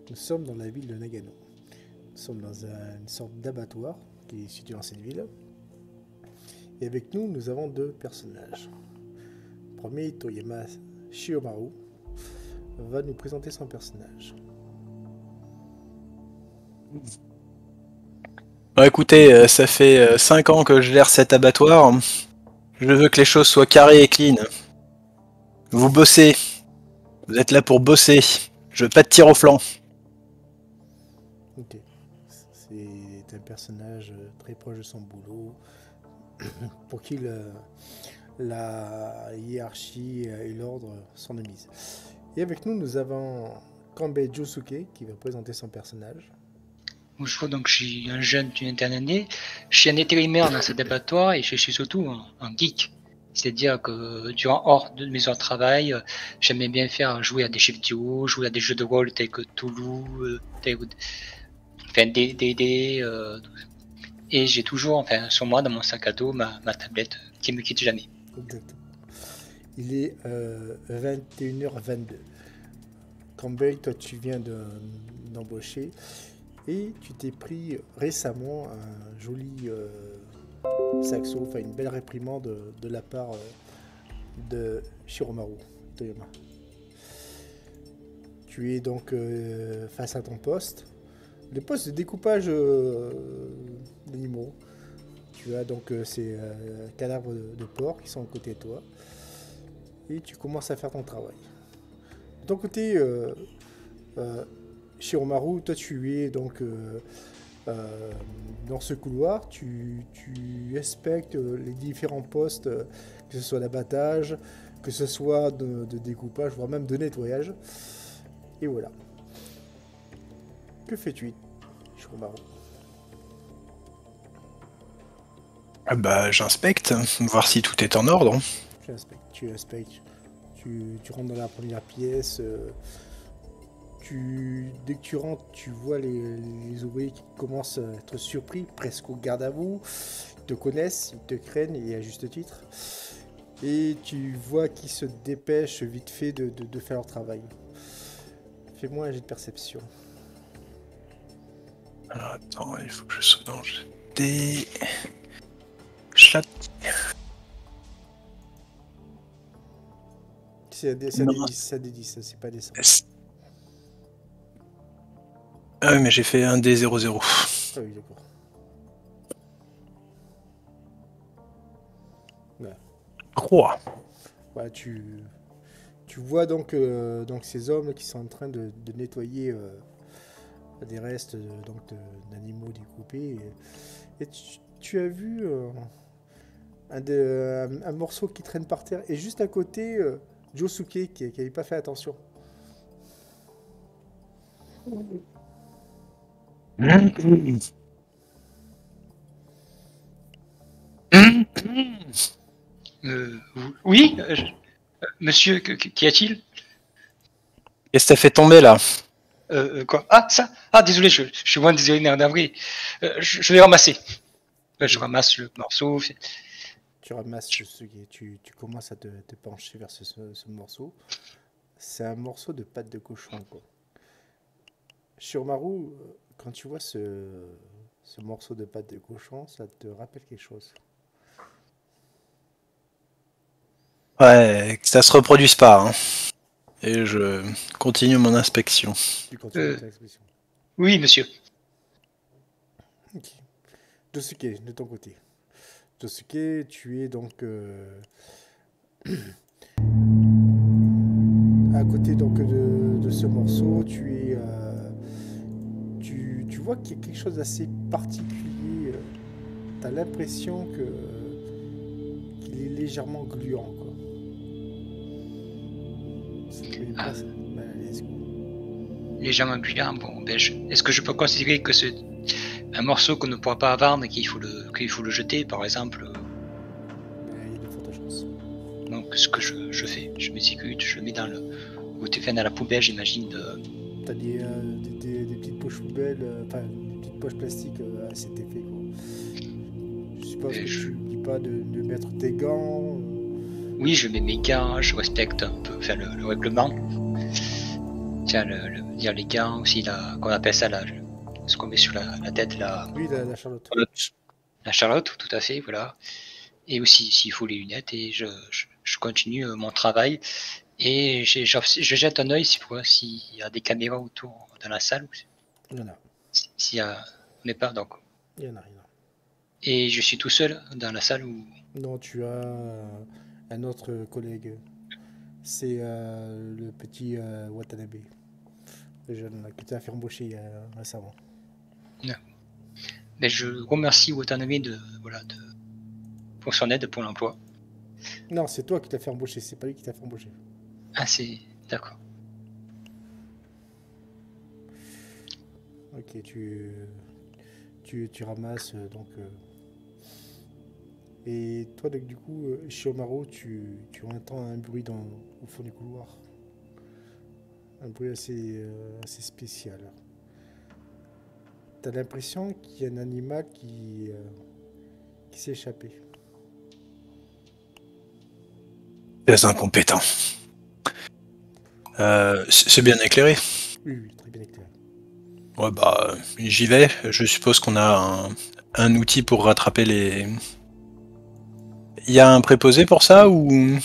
Nous sommes dans la ville de Nagano. Nous sommes dans une sorte d'abattoir qui est situé dans cette ville. Et avec nous, nous avons deux personnages. Le premier, Toyama Shiomaru, va nous présenter son personnage. Bon, écoutez, ça fait 5 ans que je gère cet abattoir. Je veux que les choses soient carrées et clean. Vous bossez. Vous êtes là pour bosser. Je veux pas de tir au flanc. Ok. C'est un personnage très proche de son boulot, pour qui la hiérarchie et l'ordre sont de mise. Et avec nous, nous avons Kanbei Josuke qui va présenter son personnage. Bonjour, donc je suis un jeune d'une vingtaine d'années. Je suis un intérimaire dans cet abattoir et je suis surtout un geek. C'est-à-dire que hors de mes heures de travail, j'aimais bien faire jouer à des jeux vidéo, jouer à des jeux de rôle tels que Toulouse, D&D, et j'ai toujours, sur moi, dans mon sac à dos, ma tablette qui me quitte jamais. Exactement. Il est 21h22. Campbell, toi tu viens d'embaucher et tu t'es pris récemment un joli saxo, enfin une belle réprimande de la part de Shiromaru Toyama. Tu es donc face à ton poste. Le poste de découpage d'animaux. Tu as donc ces cadavres de porc qui sont à côté de toi. Et tu commences à faire ton travail. De ton côté, Shiromaru, toi tu es donc dans ce couloir. Tu inspectes les différents postes, que ce soit d'abattage, que ce soit de découpage, voire même de nettoyage. Et voilà. Que fais-tu, Shiromaru? Ah bah, j'inspecte, voir si tout est en ordre. Tu inspectes. Tu rentres dans la première pièce. Dès que tu rentres, tu vois les ouvriers qui commencent à être surpris, presque au garde à vous. Ils te connaissent, ils te craignent, et à juste titre. Et tu vois qu'ils se dépêchent vite fait de faire leur travail. Fais-moi un jet de perception. Alors attends, il faut que je sois dans des... Chat. C'est des 10, c'est pas des 100. Ah oui, mais j'ai fait un D00. Ah oui, d'accord. Ouais. 3. Ouais, tu vois donc ces hommes qui sont en train de nettoyer des restes d'animaux découpés. Et tu as vu un morceau qui traîne par terre. Et juste à côté, Josuke qui n'avait pas fait attention. Oui, monsieur, qu'y a-t-il? Qu'est-ce que t'as fait tomber là? Quoi? Ah, ça? Ah, désolé, je suis moins désolé, navré. Je vais ramasser. Je ramasse le morceau. Tu ramasses Josuke, tu commences à te pencher vers ce morceau. C'est un morceau de pâte de cochon, quoi. Shiromaru, quand tu vois ce morceau de pâte de cochon, ça te rappelle quelque chose. Ouais, que ça se reproduise pas. Hein. Et je continue mon inspection. Tu continues ton expression. Oui, monsieur. Ok. Josuke, de ton côté. Josuke, tu es donc à côté donc de ce morceau. Tu vois qu'il y a quelque chose d'assez particulier. Tu as l'impression qu'il est légèrement gluant, quoi. Ah. Mal à l'aise, quoi. Légèrement gluant. Bon, est-ce que je peux considérer que c'est un morceau qu'on ne pourra pas vendre et qu'il faut le jeter, par exemple? Il y a de fortes chances. Donc, ce que je fais, je m'exécute, je le mets dans la poubelle, j'imagine. T'as des petites poches poubelles, enfin des petites poches plastiques à cet effet, quoi. Je suppose que tu n'oublies pas de mettre tes gants. Oui, je mets mes gants, je respecte un peu le règlement. Tiens, dire les gants aussi, qu'on appelle ça, là, ce qu'on met sur la tête, Oui, la Charlotte. la Charlotte, tout à fait, voilà. Et aussi, s'il faut, les lunettes, et je continue mon travail. Et je jette un œil s'il y a des caméras autour dans la salle. Il y en a. S'il y a, on n'est pas, donc. Il y en a. Et je suis tout seul dans la salle où. Non, tu as un autre collègue. C'est le petit Watanabe. Le jeune là, qui t'a fait embaucher récemment. Non. Mais je remercie Watanabe pour son aide pour l'emploi. Non, c'est toi qui t'as fait embaucher, c'est pas lui qui t'a fait embaucher. Ah, c'est. D'accord. Ok, tu ramasses donc. Et toi, donc, du coup, chez Omaro, tu entends un bruit au fond du couloir. Un bruit assez spécial. T'as l'impression qu'il y a un animal qui s'est échappé. Très incompétent. C'est bien éclairé. Oui, très bien éclairé. Ouais, bah, j'y vais. Je suppose qu'on a un outil pour rattraper les... Il y a un préposé pour ça ou...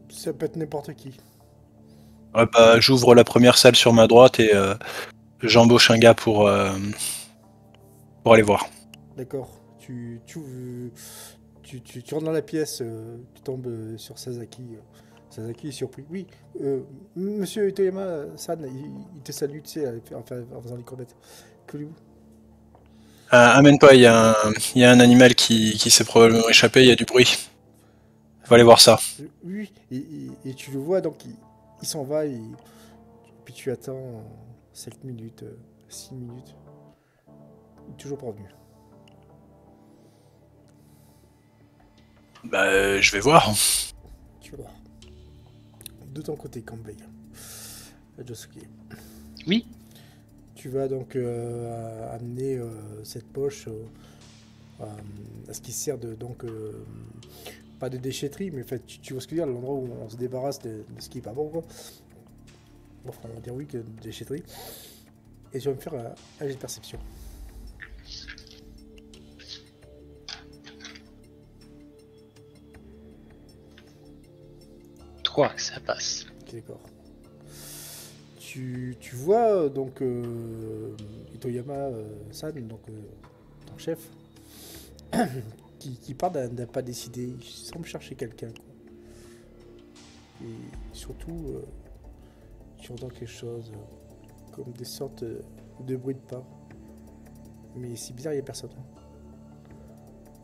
Ça peut être n'importe qui. Ouais, bah, j'ouvre la première salle sur ma droite et j'embauche un gars pour aller voir. D'accord. Tu rentres dans la pièce, tu tombes sur Sasaki. Sasaki est surpris. Oui, monsieur Itoyama-san, il te salue, tu sais, en faisant les courbettes. Que voulez-vous? Amène-toi, il y a un animal qui s'est probablement échappé, il y a du bruit. Faut aller voir ça. Oui, et tu le vois, donc il s'en va, et puis tu attends 5 minutes, 6 minutes. Il est toujours pas revenu. Bah, je vais voir. Tu vas voir. De ton côté, Kambei. Josuke. Oui. Tu vas donc amener cette poche à ce qui sert de donc pas de déchetterie, mais en fait, tu vois ce que je veux dire, l'endroit où on se débarrasse de ce qui est pas bon, quoi. Enfin, on va dire oui que de déchetterie. Et tu vas me faire un jet de perception. 3, ça passe. Ok, d'accord. Tu vois donc Itoyama-san, donc ton chef, qui part d'un pas décidé, il semble chercher quelqu'un. Et surtout, tu entends quelque chose comme des sortes de bruits de pas. Mais c'est bizarre, il n'y a personne.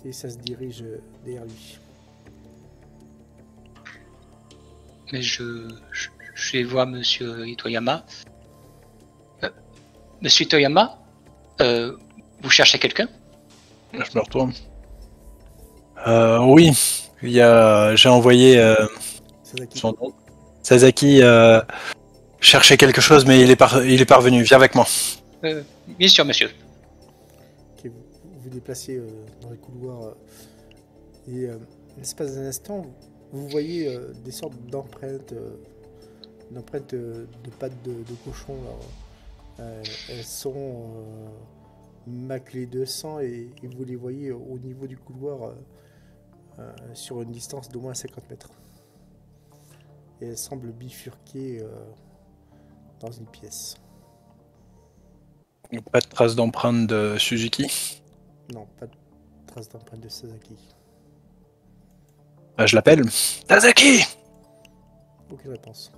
Et ça se dirige derrière lui. Mais je vais voir monsieur Itoyama. Monsieur Itoyama, vous cherchez quelqu'un? Je me retourne. Oui, j'ai envoyé Sasaki. son nom. Sasaki cherchait quelque chose, mais il est parvenu. Viens avec moi. Bien sûr, monsieur. Okay, vous vous déplacez dans les couloirs et l'espace d'un instant, vous voyez des sortes d'empreintes de pattes de cochon. Là. Elles sont maclées de sang et vous les voyez au niveau du couloir sur une distance d'au moins 50 mètres. Et elles semblent bifurquer dans une pièce. Pas de traces d'empreinte de Suzuki. Non, pas de traces d'empreinte de Sasaki. Je l'appelle. Sasaki! Aucune réponse.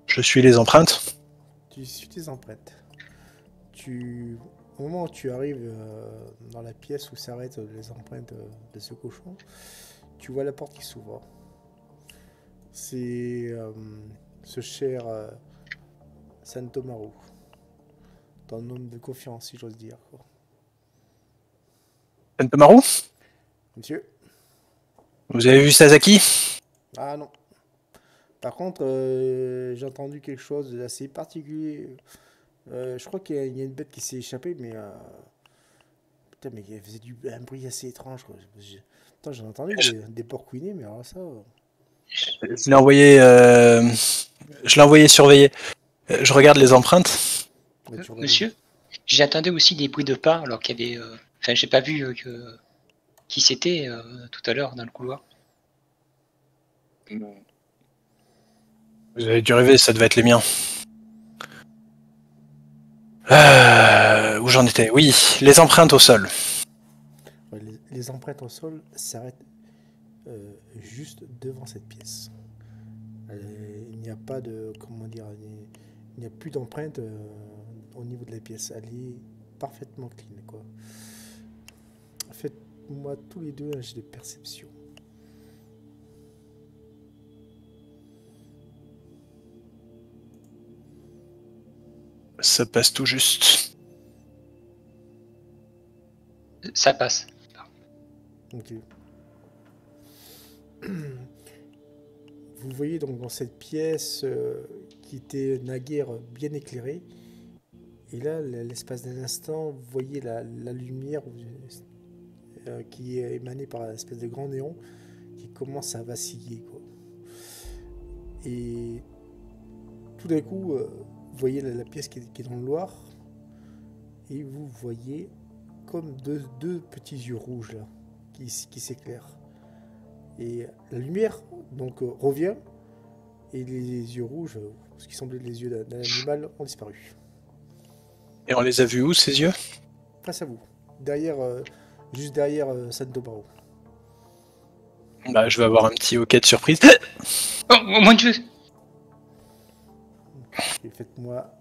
Je suis les empreintes. Tu suis tes empreintes. Au moment où tu arrives dans la pièce où s'arrêtent les empreintes de ce cochon, tu vois la porte qui s'ouvre. C'est ce cher Santomaru, ton homme de confiance, si j'ose dire. Santomaru? Monsieur? Vous avez vu Sasaki? Ah non. Par contre, j'ai entendu quelque chose d'assez particulier. Je crois qu'il y a une bête qui s'est échappée, mais... Putain, mais elle faisait un bruit assez étrange, quoi. Attends, j'ai entendu des porcs couinés, mais alors ça... Je l'ai envoyé surveiller. Je regarde les empreintes. Ouais, tu regardes- Monsieur, j'ai entendu aussi des bruits de pas alors qu'il y avait. Enfin, j'ai pas vu qui c'était tout à l'heure dans le couloir. Vous avez dû rêver, ça devait être les miens. Où j'en étais? Oui, les empreintes au sol. Ouais, les empreintes au sol s'arrêtent juste devant cette pièce. Il n'y a pas de, comment dire, il n'y a plus d'empreintes au niveau de la pièce. Elle est parfaitement clean, quoi. Faites-moi tous les deux un jet de perception. Ça passe tout juste. Ça passe. Ok. Vous voyez donc dans cette pièce qui était naguère bien éclairée, et là, l'espace d'un instant, vous voyez la lumière qui est émanée par une espèce de grand néon qui commence à vaciller, quoi. Et tout d'un coup, vous voyez la pièce qui est dans le noir, et vous voyez comme deux petits yeux rouges là, qui s'éclairent. Et la lumière donc revient, et les yeux rouges, ce qui semblait les yeux d'un animal, ont disparu. Et on les a vus où, ces yeux? Face à vous, derrière, juste derrière Santo Baro. Bah, je vais avoir un petit hoquet de surprise. Oh, oh mon dieu! Et faites-moi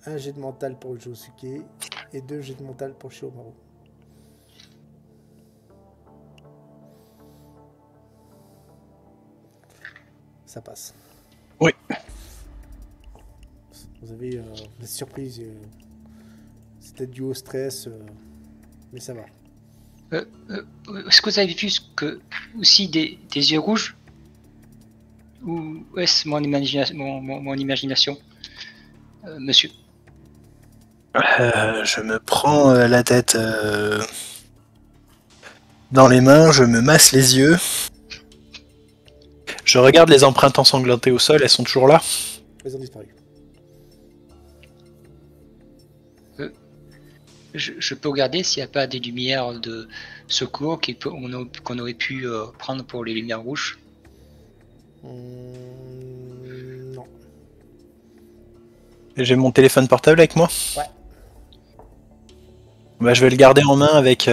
un jet de mental pour Josuke et 2 jets de mental pour Shiomaru. Ça passe. Oui. Vous êtes surprise. C'est peut-être dû au stress, mais ça va. Est-ce que vous avez vu aussi des yeux rouges? Ou est-ce mon imagination, monsieur? Je me prends la tête dans les mains, je me masse les yeux. Je regarde les empreintes ensanglantées au sol, elles sont toujours là. Elles ont disparu. Je peux regarder s'il n'y a pas des lumières de secours qu'on aurait pu prendre pour les lumières rouges. Non. J'ai mon téléphone portable avec moi. Ouais. Bah, je vais le garder en main avec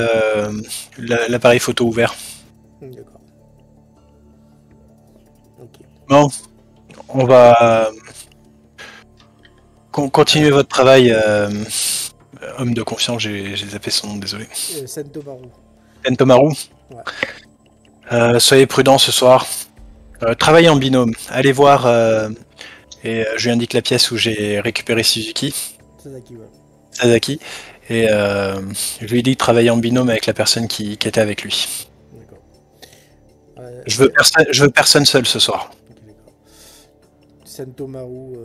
l'appareil photo ouvert. D'accord. Ok. Bon, on va continuer votre travail. Homme de confiance, j'ai zappé son nom, désolé. Santo Baro. Tentomaru. Ouais. Soyez prudents ce soir. Travaillez en binôme. Allez voir. Je lui indique la pièce où j'ai récupéré Suzuki, Sasaki, ouais. Sasaki. Et je lui dis de travailler en binôme avec la personne qui était avec lui. D'accord. Je veux personne seul ce soir. Ok, d'accord. Santo Maru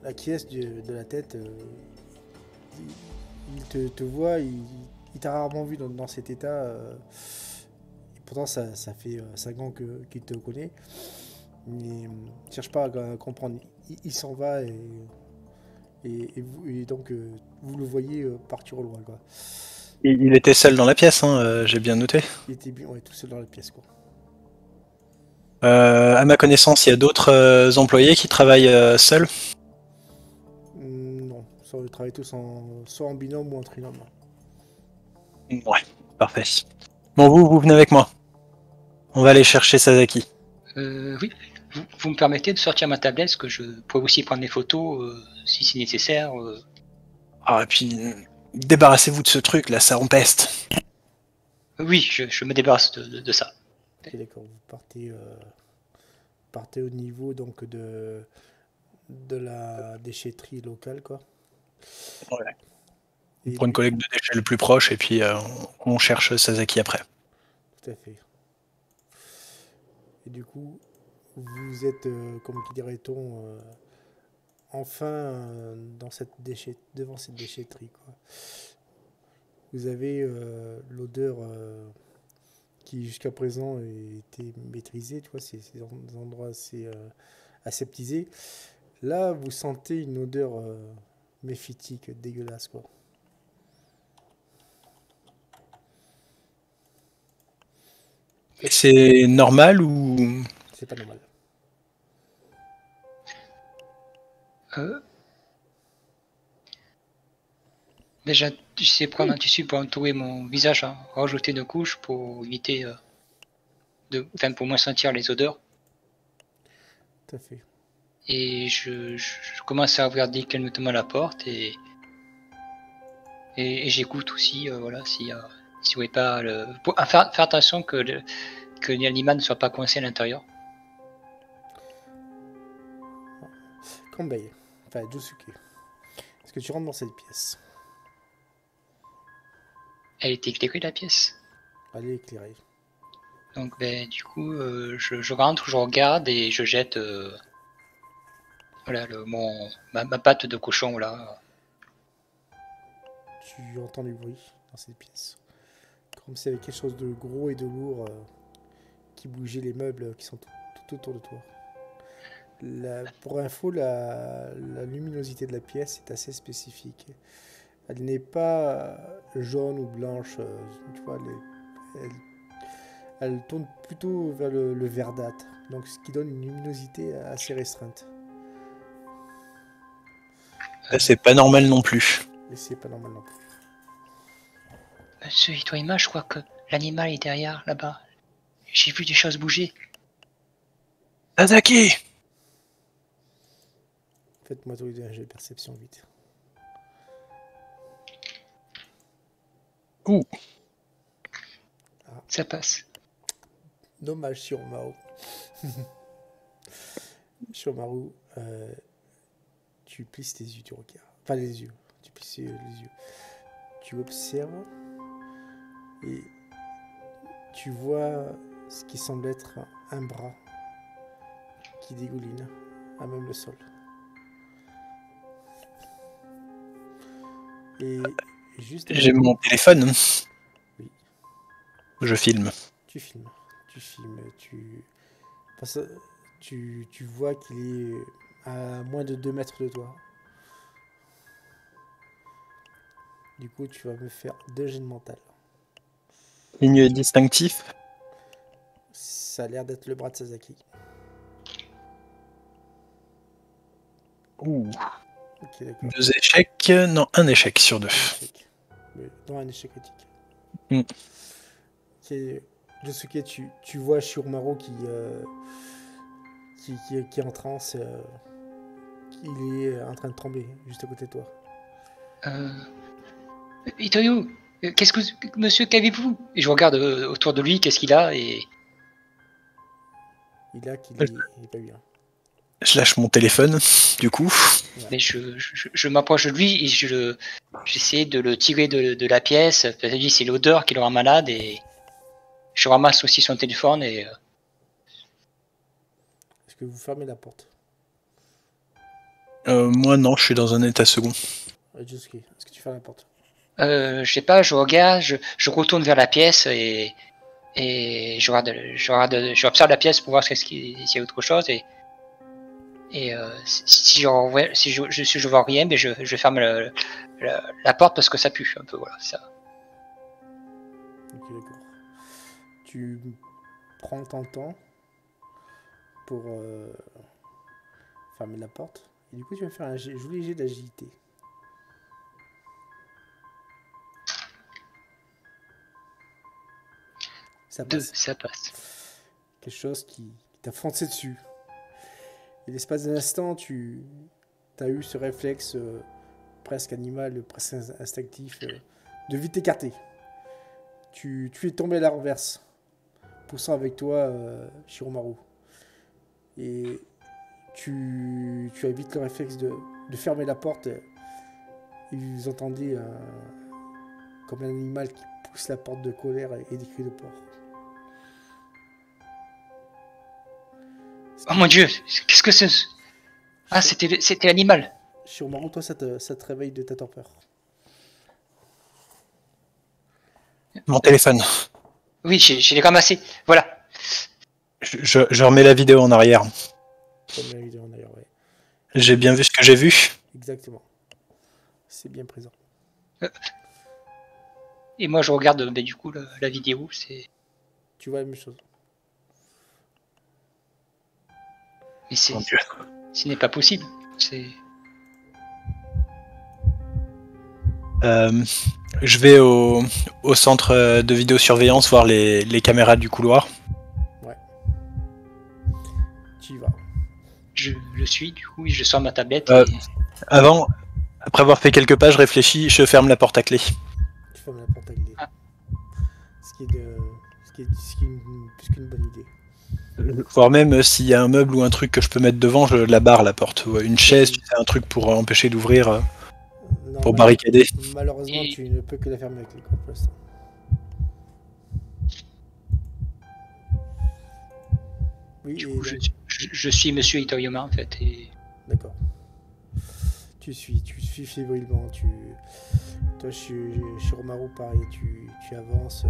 acquiesce de la tête. Il te voit, il t'a rarement vu dans cet état. Et pourtant, ça fait 5 ans qu'il te connaît. Mais il cherche pas à comprendre. Il s'en va et donc vous le voyez partir au loin, quoi. Il était seul dans la pièce, hein, j'ai bien noté. Il était bien, ouais, tout seul dans la pièce, quoi. À ma connaissance, il y a d'autres employés qui travaillent seuls. Non, ça, ils travaillent tous soit en binôme ou en trinôme. Ouais, parfait. Bon, vous venez avec moi. On va aller chercher Sasaki. Oui. Vous me permettez de sortir ma tablette, parce que je pourrais aussi prendre des photos si c'est nécessaire. Ah, et puis, débarrassez-vous de ce truc, là, ça empeste. Oui, je me débarrasse de ça. Ok, d'accord, vous partez au niveau donc de la déchetterie locale, quoi. Ouais. On Et prend une collecte de déchets le plus proche et puis on cherche Sasaki après. tout à fait. Et du coup, vous êtes, comme qui dirait-on, enfin devant cette déchetterie, quoi. Vous avez l'odeur qui jusqu'à présent était maîtrisée, tu vois, ces endroits assez aseptisé. Là, vous sentez une odeur méphitique, dégueulasse, quoi. Et c'est normal ou... C'est pas normal. Déjà, tu sais prendre un tissu pour entourer mon visage, hein, rajouter une couche pour éviter enfin pour moins sentir les odeurs. Tout à fait. Et je commence à regarder calmement la porte et j'écoute aussi, voilà, si vous voulez pas faire attention que l'animal ne soit pas coincé à l'intérieur. Kanbei, enfin Josuke, est-ce que tu rentres dans cette pièce? Elle était éclairée la pièce. Elle est éclairée. Donc du coup, je rentre, je regarde et je jette voilà, ma patte de cochon là. Tu entends du bruit dans cette pièce. Comme s'il y avait quelque chose de gros et de lourd qui bougeait les meubles qui sont tout autour de toi. Pour info, la luminosité de la pièce est assez spécifique. Elle n'est pas jaune ou blanche, tu vois, elle tourne plutôt vers le verdâtre, donc ce qui donne une luminosité assez restreinte. C'est pas normal non plus. Et c'est pas normal non plus. Monsieur Itoima, je crois que l'animal est derrière, là-bas. J'ai vu des choses bouger. Tazaki! Faites-moi tous les deux un jet de perception vite. Ouh. Ça passe. Dommage, Shiromaru. Shiromaru, tu plisses tes yeux du regard. Enfin, les yeux. Tu plisses les yeux. Tu observes et tu vois ce qui semble être un bras qui dégouline à même le sol. Et juste... J'ai mon téléphone. Oui. Je filme. Tu filmes. Tu vois qu'il est à moins de 2 mètres de toi. Du coup, tu vas me faire 2 jets de mental. Ligne distinctif. Ça a l'air d'être le bras de Sasaki. Ouh. Ok, d'accord. 2 échecs. Non, un échec sur 2. Dans un échec critique. Mm. Ok, Josuke, tu vois Shiromaru qui est en transe. Il est en train de trembler juste à côté de toi. Itoyo, monsieur, qu'avez-vous? Et je regarde autour de lui, qu'est-ce qu'il a et... Il a qu'il est pas bien. Je lâche mon téléphone, du coup. Ouais. Mais je m'approche de lui et j'essaie de le tirer de la pièce. Peut-être c'est l'odeur qui le rend malade et je ramasse aussi son téléphone et... Est-ce que vous fermez la porte? Moi non, je suis dans un état second. Josuke, est-ce que tu fermes la porte? Je sais pas, je regarde, je retourne vers la pièce et j'observe la pièce pour voir s'il y a autre chose et si je vois rien, mais je ferme la porte parce que ça pue un peu, voilà, ça. Ok, d'accord. Tu prends ton temps pour fermer la porte. Et du coup, tu vas faire un joli jet d'agilité. Ça passe. Ça passe. Quelque chose qui t'a foncé dessus. Et l'espace d'un instant, tu as eu ce réflexe presque animal, presque instinctif, de vite t'écarter. Tu es tombé à la renverse, poussant avec toi Shiromaru. Et tu as vite le réflexe de fermer la porte. Et vous entendez comme un animal qui pousse la porte de colère et des cris de porc. Oh mon Dieu, qu'est-ce que c'est? Ah, c'était l'animal. Shiromaru, toi, ça te réveille de ta torpeur. Mon téléphone. Oui, je l'ai ramassé. Voilà. Je remets la vidéo en arrière. Première vidéo en arrière, ouais. J'ai bien vu ce que j'ai vu. Exactement. C'est bien présent. Et moi, je regarde du coup la vidéo. Tu vois la même chose. Mais Mon Dieu. ce n'est pas possible. Je vais au centre de vidéosurveillance voir les caméras du couloir. Ouais. Tu y vas. Je le suis, du coup, je sors ma tablette. Après avoir fait quelques pas, je réfléchis, je ferme la porte à clé. Tu fermes la porte à clé. Ah. Ce qui est plus qu'une bonne idée. Voire même s'il y a un meuble ou un truc que je peux mettre devant, je la barre la porte. Ou une chaise, tu sais, un truc pour empêcher d'ouvrir, Non, pour barricader. Malheureusement, tu ne peux que la fermer avec les clés pour l'instant. Oui, Du et coup, donc- je suis Monsieur Itoyama en fait. Et D'accord. Tu suis fébrilement. Toi, chez Romaru, pareil, tu avances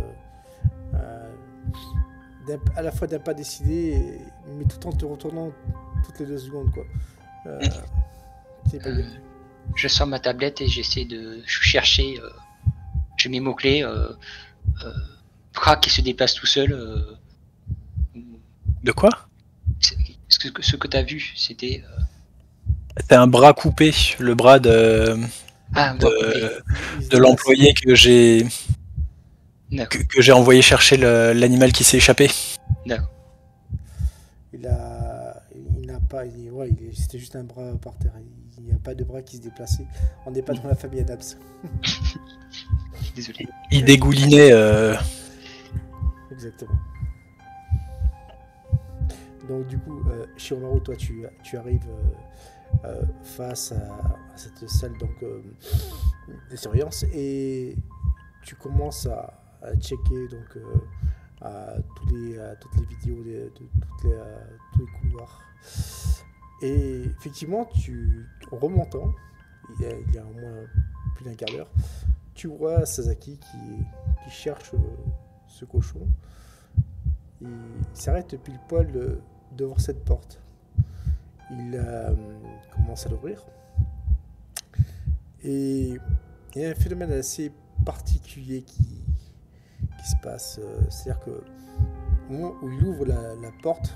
à la fois d'un pas décidé, mais tout en te retournant toutes les 2 secondes, quoi. C'est pas bien. je sors ma tablette et j'essaie de chercher. J'ai mes mots-clés. Bras qui se déplace tout seul. De quoi? Ce que tu as vu, c'était. C'est un bras coupé, le bras de l'employé que j'ai envoyé chercher l'animal qui s'est échappé. D'accord. Il n'a pas. C'était juste un bras par terre. Il n'y a pas de bras qui se déplaçait. On n'est pas dans la famille Adams. Désolé. Il dégoulinait. Exactement. Donc du coup, Shiromaru, toi, tu arrives face à cette salle donc de surveillance et tu commences à checker donc toutes les vidéos de tous les couloirs. Et effectivement, en remontant, il y a au moins plus d'un quart d'heure, tu vois Sasaki qui cherche ce cochon. Il s'arrête pile poil devant cette porte. Il commence à l'ouvrir. Et il y a un phénomène assez particulier qui se passe. C'est-à-dire que au moment où il ouvre la porte,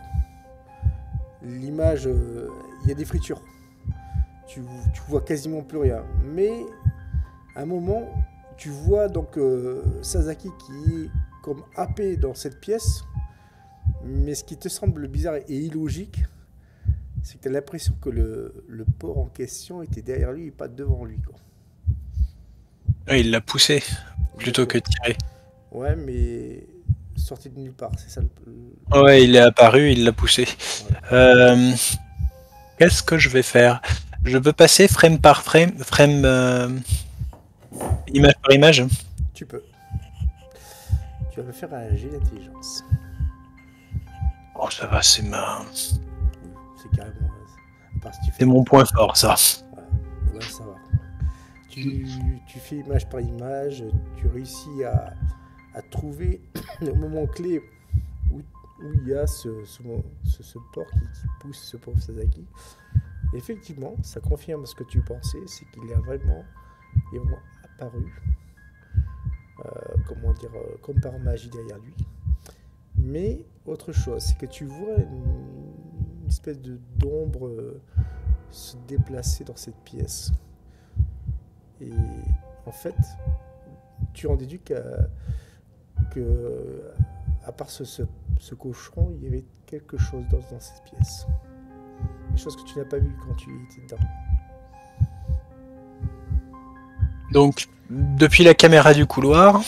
l'image, il y a des fritures. Tu vois quasiment plus rien. Mais à un moment, tu vois donc Sasaki qui est comme happé dans cette pièce. Mais ce qui te semble bizarre et illogique, c'est que tu as l'impression que le porc en question était derrière lui et pas devant lui, quoi. Ouais, il l'a poussé plutôt que tiré. Ouais, mais sorti de nulle part, c'est ça Ouais, il est apparu, il l'a poussé. Ouais. Qu'est-ce que je vais faire? Je peux passer frame par frame, image par image. Tu peux. Tu vas me faire un jet d'intelligence. Oh, ça va, c'est C'est carrément. À part si tu fais... C'est mon point fort, ça. Ouais, ça va. Tu fais image par image, tu réussis à trouver le moment clé où il y a ce porc qui pousse ce pauvre Sasaki. Et effectivement, ça confirme ce que tu pensais, c'est qu'il est vraiment apparu, comme par magie derrière lui. Mais autre chose, c'est que tu vois une espèce d'ombre se déplacer dans cette pièce. Et en fait, tu en déduis que à part ce cochon, il y avait quelque chose dans cette pièce. Des choses que tu n'as pas vues quand tu étais dedans. Donc, depuis la caméra du couloir,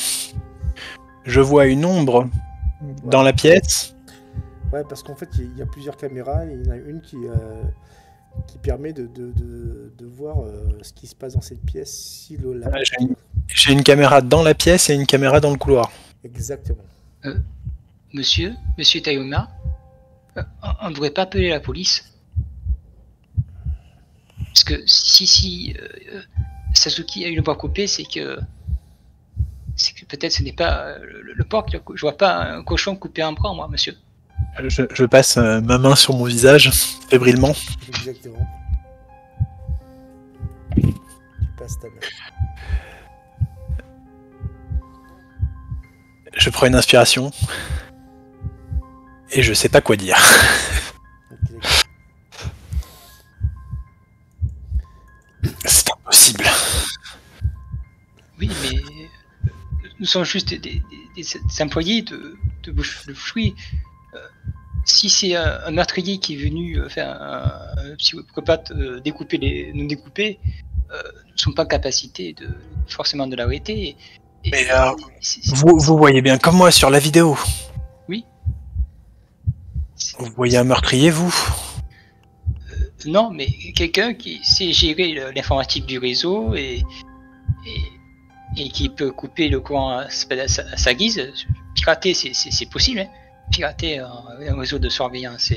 je vois une ombre dans la pièce. Ouais, parce qu'en fait, il y a plusieurs caméras et il y en a une qui permet de voir ce qui se passe dans cette pièce. Si J'ai une caméra dans la pièce et une caméra dans le couloir. Exactement. Monsieur Tayoma, on ne devrait pas appeler la police? Parce que si Sasuke a eu le bras coupé, c'est que peut-être ce n'est pas le porc. Je vois pas un cochon couper un bras, moi, monsieur. Je passe ma main sur mon visage, fébrilement. Exactement. Tu passes ta main. Je prends une inspiration. Et je sais pas quoi dire. Ok. C'est impossible. Oui, mais nous sommes juste des employés de bouche de fruits. Si c'est un meurtrier qui est venu faire un psychopathe nous découper, nous ne sommes pas en capacité forcément de l'arrêter. Mais vous voyez bien comme moi sur la vidéo. Oui. Vous voyez un meurtrier, vous? Non, mais quelqu'un qui sait gérer l'informatique du réseau et qui peut couper le courant à sa guise. Pirater, c'est possible. Hein. Pirater un réseau de surveillance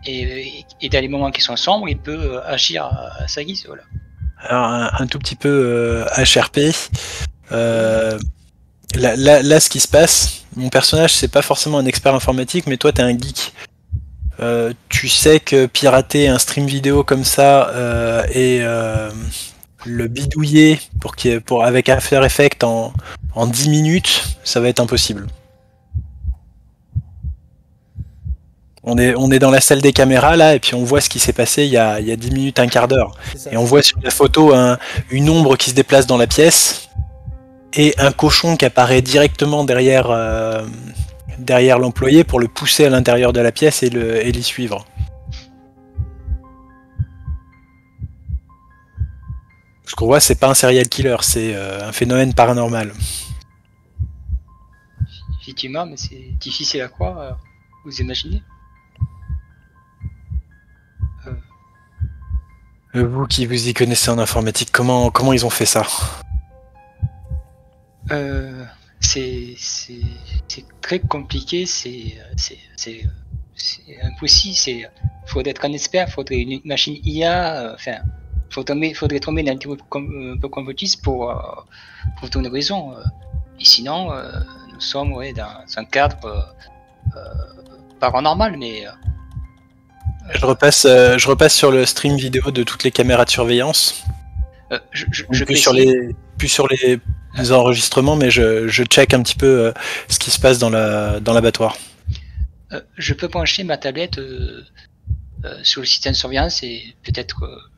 et dans les moments qui sont sombres, il peut agir à sa guise. Voilà. Alors, un tout petit peu HRP. Là, ce qui se passe, mon personnage, c'est pas forcément un expert informatique, mais toi, t'es un geek. Tu sais que pirater un stream vidéo comme ça et le bidouiller avec After Effects en 10 minutes, ça va être impossible. On est dans la salle des caméras là, et puis on voit ce qui s'est passé il y a 10 minutes, un quart d'heure. Et on voit sur la photo une ombre qui se déplace dans la pièce et un cochon qui apparaît directement derrière l'employé pour le pousser à l'intérieur de la pièce et l'y suivre. Ce qu'on voit, c'est pas un serial killer, c'est un phénomène paranormal. Effectivement, mais c'est difficile à croire, vous imaginez. Vous qui vous y connaissez en informatique, comment ils ont fait ça? C'est très compliqué, c'est impossible. Il faudrait être un expert, il faudrait une machine IA, enfin, faudrait tomber dans un peu complotiste pour donner raison. Et sinon, nous sommes dans un cadre paranormal, mais. Je repasse sur le stream vidéo de toutes les caméras de surveillance. Plus sur les enregistrements, mais je check un petit peu ce qui se passe dans l'abattoir. Je peux brancher ma tablette sur le système de surveillance et peut-être.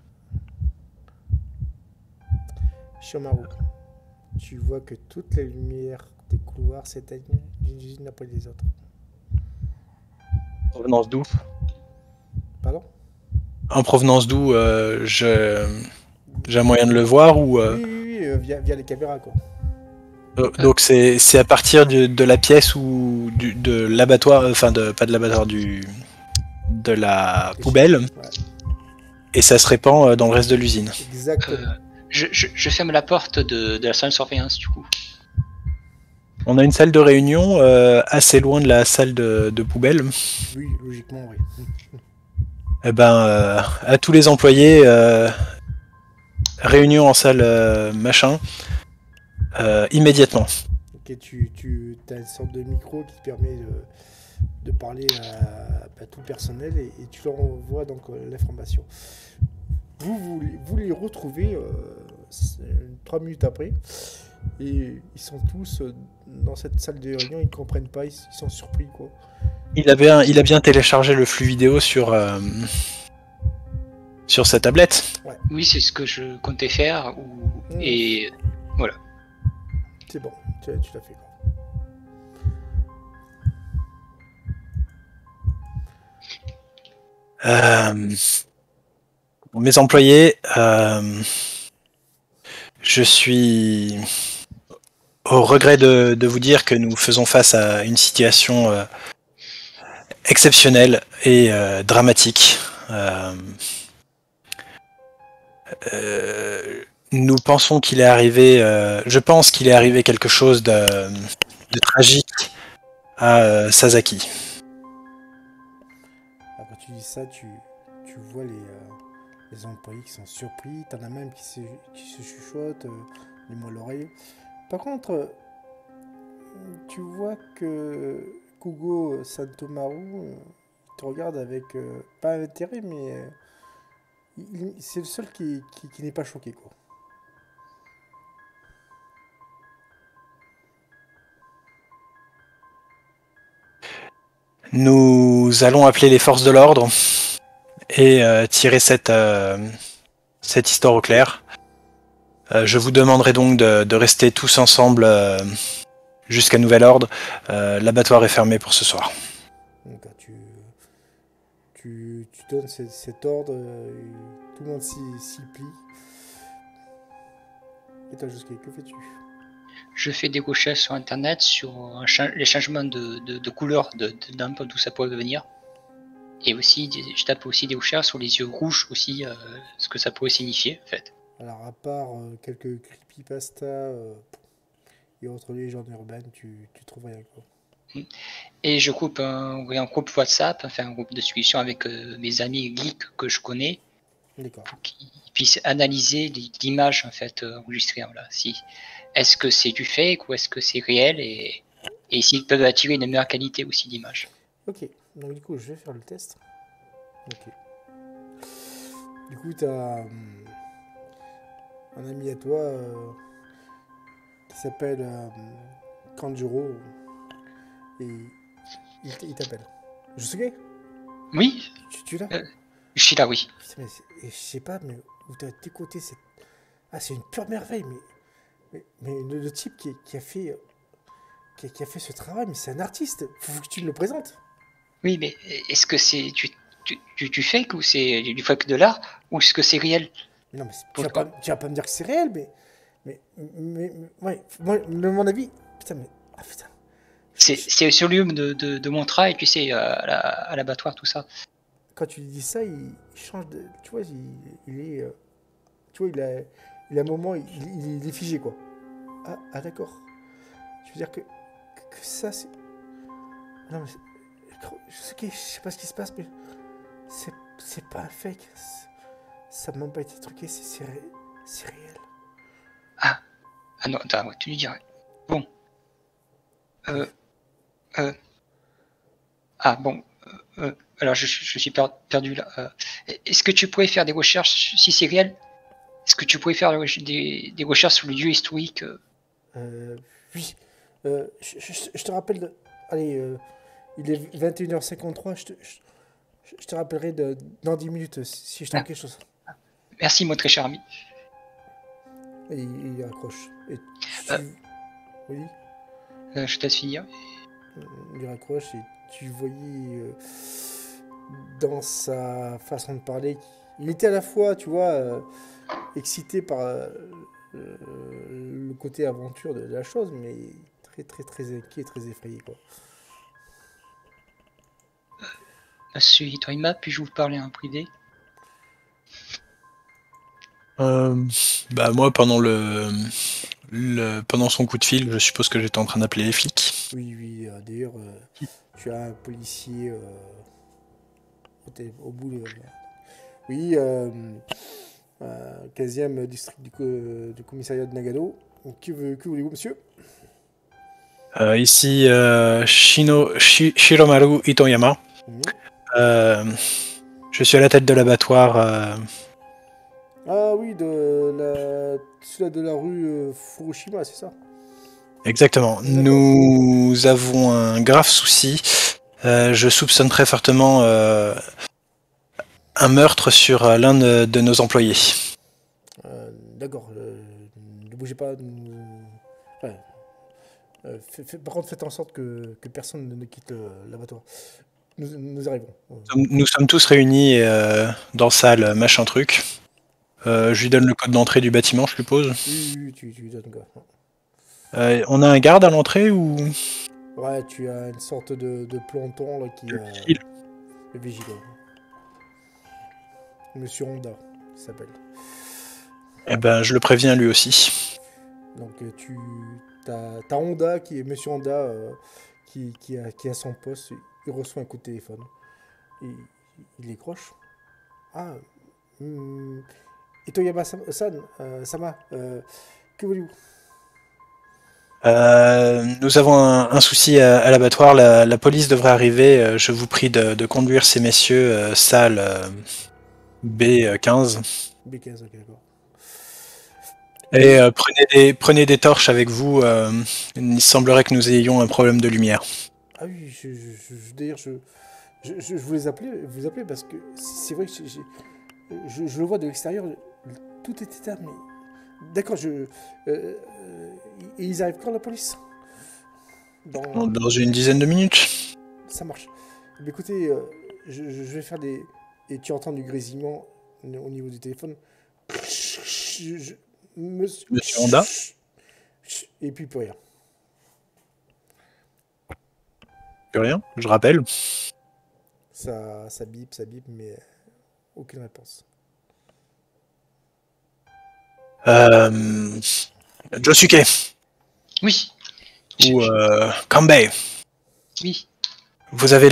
Shomaru, tu vois que toutes les lumières des couloirs s'éteignent les unes après les autres. En provenance d'où? Pardon? En provenance d'où j'ai un moyen de le voir ou Oui, via les caméras quoi. Donc c'est à partir de la pièce ou de l'abattoir, enfin pas de l'abattoir, de la poubelle, ouais. Et ça se répand dans le reste de l'usine. Exactement. Je ferme la porte de la salle de surveillance du coup. On a une salle de réunion assez loin de la salle de poubelle. Oui, logiquement, oui. Eh ben, à tous les employés, réunion en salle machin, immédiatement. Ok, tu as une sorte de micro qui te permet de parler à tout le personnel et tu leur envoies donc l'information. Vous les retrouvez 3 minutes après et ils sont tous dans cette salle de réunion, ils comprennent pas, ils sont surpris quoi. Il a bien téléchargé le flux vidéo sur sa tablette. Ouais. Oui, c'est ce que je comptais faire et voilà. C'est bon, tu l'as fait. Mes employés, je suis au regret de vous dire que nous faisons face à une situation exceptionnelle et dramatique. Nous pensons qu'il est arrivé, je pense qu'il est arrivé quelque chose de tragique à Sasaki. Quand tu dis ça, tu vois les employés qui sont surpris, t'en as même qui se chuchotent les mots à l'oreille. Par contre, tu vois que Kugo Santomaru, il te regarde avec pas un intérêt, mais c'est le seul qui n'est pas choqué, quoi. Nous allons appeler les forces de l'ordre et tirer cette histoire au clair. Je vous demanderai donc de rester tous ensemble jusqu'à nouvel ordre. L'abattoir est fermé pour ce soir. Donc, tu donnes cet ordre, tout le monde s'y plie. Et toi, Josué, que fais-tu? Je fais des recherches sur internet sur les changements de couleur d'un peu d'où ça pourrait venir. Et aussi, je tape aussi des recherches sur les yeux rouges aussi, ce que ça pourrait signifier en fait. Alors, à part quelques creepypasta et autres légendes urbaines, tu trouves rien, quoi. Et je coupe un groupe WhatsApp, enfin un groupe de discussion avec mes amis geeks que je connais, D'accord. pour qu'ils puissent analyser l'image en fait enregistrée. Là. Si, est-ce que c'est du fake ou est-ce que c'est réel et s'ils peuvent attirer une meilleure qualité aussi d'image. Ok, donc du coup, je vais faire le test. Ok. Du coup, tu as un ami à toi qui s'appelle Kanjuro et il t'appelle. Josué, Oui, tu es là? je suis là, oui. Putain, mais je sais pas, mais où t'as décoté cette. Ah, c'est une pure merveille, mais le type qui a fait. Qui a fait ce travail, mais c'est un artiste. Faut que tu me le présentes. Oui, mais est-ce que c'est du fake ou c'est du fake de l'art ou est-ce que c'est réel? Mais non, mais tu vas pas me dire que c'est réel, mais ouais, moi, de mon avis, putain, mais ah putain, C'est sur lieu de mon travail, tu sais, à l'abattoir, tout ça. quand tu lui dis ça, il change de, tu vois, il est, tu vois, il a un moment, il est figé quoi. Ah d'accord. Je veux dire que ça c'est, non mais je sais pas ce qui se passe, mais c'est pas un fake. Ça m'a même pas été truqué, c'est réel. Ah, ah non, attends, tu lui dirais. Bon. Euh, ah bon. Alors je suis perdu là. Est-ce que tu pourrais faire des recherches, si c'est réel, est-ce que tu pourrais faire des recherches sur le lieu historique Oui. Je te rappelle de, allez, il est 21h53, je te rappellerai dans 10 minutes si je trouve ah, quelque chose. Merci, mon très cher ami. Et il raccroche. Et Euh, oui, je te laisse finir. il raccroche et tu voyais dans sa façon de parler, il était à la fois, tu vois, excité par le côté aventure de la chose, mais très très très inquiet, très effrayé quoi. Monsieur Itoima, puis-je vous parler en privé? Bah moi pendant son coup de fil, je suppose que j'étais en train d'appeler les flics. Oui, d'ailleurs, tu as un policier au bout de... Oui, 15e district du commissariat de Nagano. Que voulez-vous, monsieur? Ici Shiromaru Itoyama. Mhm. Je suis à la tête de l'abattoir. Ah oui, celui-là de la rue Fukushima, c'est ça? Exactement. D'accord. Nous avons un grave souci. Je soupçonne très fortement un meurtre sur l'un de nos employés. D'accord. Ne bougez pas. Ouais. Par contre, faites en sorte que personne ne quitte l'abattoir. Nous arrivons. Nous sommes tous réunis dans salle machin truc. Je lui donne le code d'entrée du bâtiment, je suppose. Oui, tu donnes quoi. On a un garde à l'entrée ou Ouais, tu as une sorte de planton là qui le vigile? le vigilant. Monsieur Honda, il s'appelle. Eh ben, je le préviens lui aussi. Donc t'as Honda qui est Monsieur Honda qui a son poste. Il reçoit un coup de téléphone. Et, il décroche. Ah, Itoyama-san, Sama, que voulez-vous? Nous avons un souci à l'abattoir. La police devrait arriver. Je vous prie de conduire ces messieurs salle B15. B15, ok, d'accord. Et prenez des torches avec vous. Il semblerait que nous ayons un problème de lumière. Ah oui, d'ailleurs, je voulais vous appeler parce que c'est vrai que je le vois de l'extérieur, tout est éteint, mais... D'accord, et ils arrivent quand, la police? Dans une dizaine de minutes. Ça marche. Mais écoutez, je vais faire des... Et tu entends du grésillement au niveau du téléphone. Monsieur... Monsieur Honda. Et puis plus rien. Plus rien, je rappelle. Ça bip, mais aucune réponse. Josuke Oui. ou Kanbei. Oui. Vous avez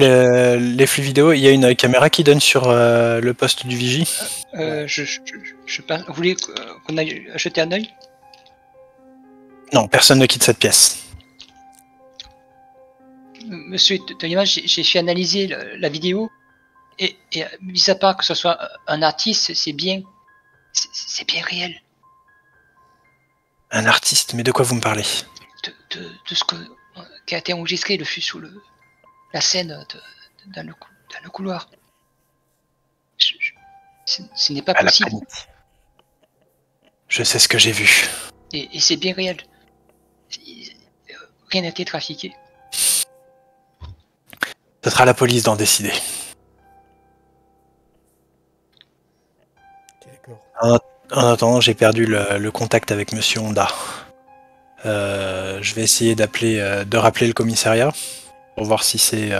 les flux vidéo. Il y a une caméra qui donne sur le poste du vigie. Vous voulez qu'on aille jeter un œil? Non, personne ne quitte cette pièce. Monsieur Toyama, j'ai analysé la vidéo et mis à part que ce soit un artiste, c'est bien réel. Un artiste, mais de quoi vous me parlez? De ce qui a été enregistré, le fut sous la scène dans le couloir. Ce n'est pas possible. Je sais ce que j'ai vu. Et c'est bien réel. Rien n'a été trafiqué. Ce sera la police d'en décider. D'accord. En attendant, j'ai perdu le contact avec Monsieur Honda. Je vais essayer de rappeler le commissariat pour voir si c'est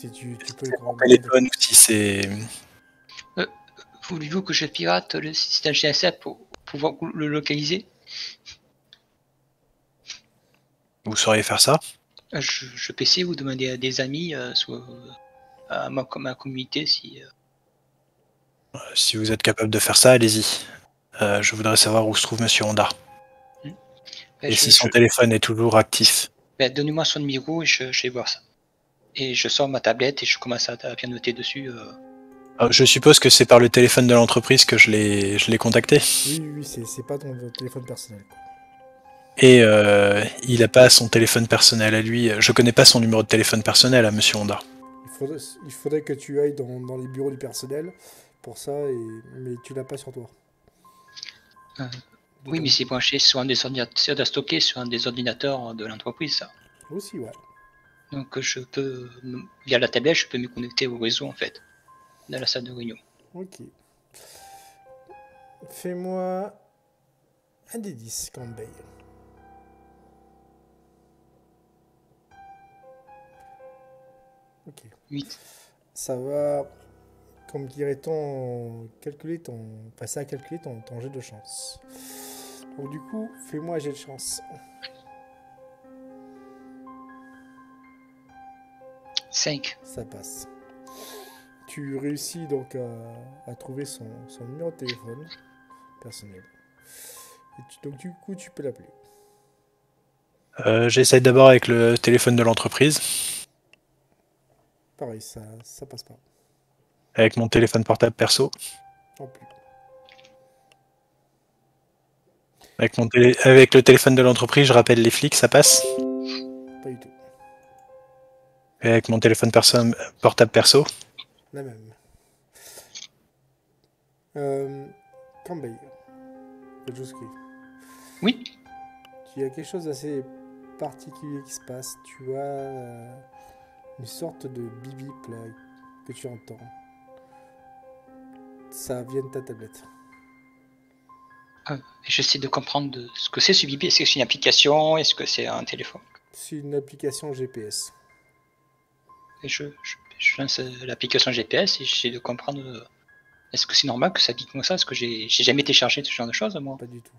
Si tu peux mon téléphone ou si c'est... Voulez-vous que je pirate le système GSM pour pouvoir le localiser? Vous sauriez faire ça? Je peux essayer de vous demander à des amis, soit à ma communauté, si... Si vous êtes capable de faire ça, allez-y. Je voudrais savoir où se trouve Monsieur Honda. Et si son téléphone est toujours actif. Donnez-moi son numéro et je vais voir ça. Et je sors ma tablette et je commence à bien noter dessus. Je suppose que c'est par le téléphone de l'entreprise que je l'ai contacté. Oui, c'est pas ton téléphone personnel. Et il n'a pas son téléphone personnel à lui. Je connais pas son numéro de téléphone personnel à Monsieur Honda. Il faudrait que tu ailles dans les bureaux du personnel pour ça, mais tu l'as pas sur toi. Oui, mais c'est branché sur un des ordinateurs stocké sur un des ordinateurs de l'entreprise, ça. Aussi, ouais. Donc je peux, via la tablette, je peux me connecter au réseau en fait, dans la salle de réunion. Ok. Fais-moi un des 10, Kanbei. Ok. 8. Ça va, comme dirait-on, passer à calculer ton jet de chance. Donc du coup, fais-moi un jet de chance. 5. Ça passe. Tu réussis donc à trouver son numéro de téléphone personnel. Donc du coup, tu peux l'appeler. J'essaie d'abord avec le téléphone de l'entreprise. Pareil, ça passe pas. Avec mon téléphone portable perso. Non plus. Avec le téléphone de l'entreprise, je rappelle les flics, ça passe. Pas du tout. Et avec mon téléphone portable perso. La même. Kanbei. Josuke. Oui. Il y a quelque chose d'assez particulier qui se passe. Tu as une sorte de bip là que tu entends. Ça vient de ta tablette. J'essaie de comprendre ce que c'est ce bip. Est-ce que c'est une application? Est-ce que c'est un téléphone? C'est une application GPS. Et je lance l'application GPS et j'essaie de comprendre. Est-ce que c'est normal que ça pique comme ça? Est-ce que j'ai jamais téléchargé ce genre de choses, moi? Pas du tout.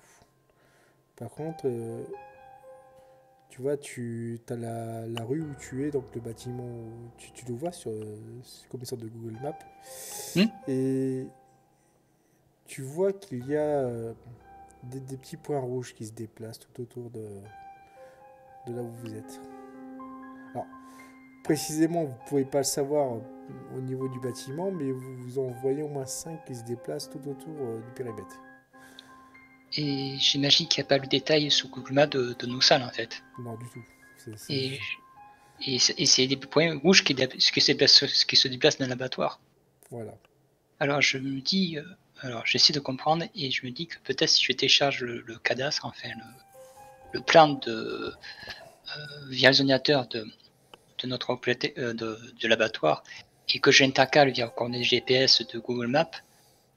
Par contre, tu vois, tu as la rue où tu es, donc le bâtiment, tu le vois comme une sorte de Google Maps. Et tu vois qu'il y a des petits points rouges qui se déplacent tout autour de là où vous êtes. Alors, précisément, vous ne pouvez pas le savoir au niveau du bâtiment, mais vous en voyez au moins 5 qui se déplacent tout autour du périmètre. Et j'imagine qu'il n'y a pas le détail sous Google Maps de nos salles, en fait. Non, du tout. Et c'est des points rouges qui se déplacent dans l'abattoir. Voilà. Alors je me dis, j'essaie de comprendre et je me dis que peut-être si je télécharge le cadastre, enfin le plan via le zoniateur de notre de l'abattoir et que j'intercale via coordonnées GPS de Google Maps,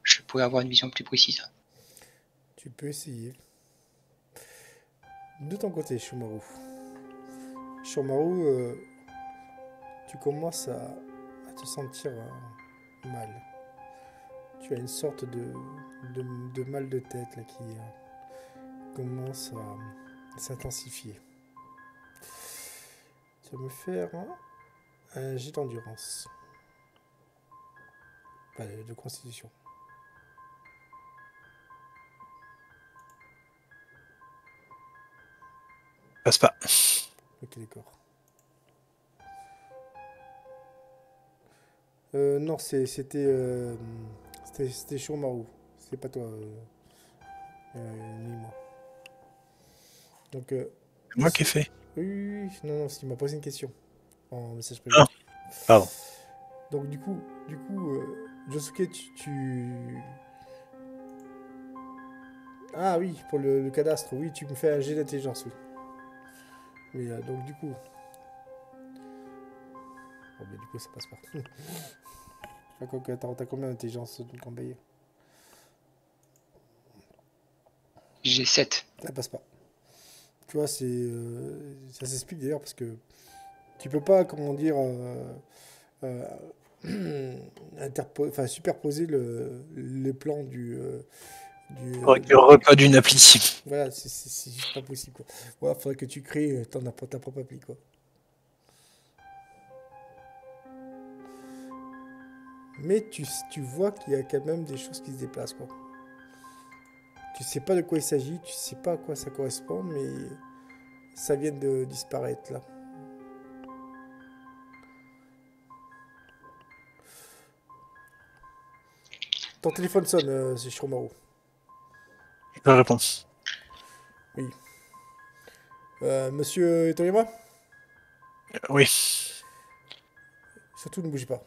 je pourrais avoir une vision plus précise. Tu peux essayer. De ton côté, Shumaru. Shumaru, tu commences à te sentir mal. Tu as une sorte de mal de tête là, qui commence à s'intensifier. Tu vas me faire un jet d'endurance. Pas de constitution. Passe pas. Ok, d'accord. Non, c'était Shumaru. C'est pas toi, ni moi. Donc, C'est moi qui ai fait. oui, non, il m'a posé une question en message privé. Ah, pardon. Donc du coup, Josuke, Ah oui, pour le cadastre, oui, tu me fais un jet d'intelligence, oui. Mais donc du coup... Bon, mais du coup, ça passe pas. T'as combien d'intelligence de Corbeil? J'ai 7. Ça passe pas. Tu vois, ça s'explique d'ailleurs parce que tu peux pas, comment dire, superposer les plans du recode d'une appli. voilà, c'est juste pas possible, quoi. Voilà, faudrait que tu crées ta propre appli, quoi. Mais tu vois qu'il y a quand même des choses qui se déplacent, quoi. Tu sais pas de quoi il s'agit, tu sais pas à quoi ça correspond, mais ça vient de disparaître, là. Ton téléphone sonne, c'est Shumaru. Je réponds. Oui. Monsieur Toriyama? Oui. Surtout ne bougez pas.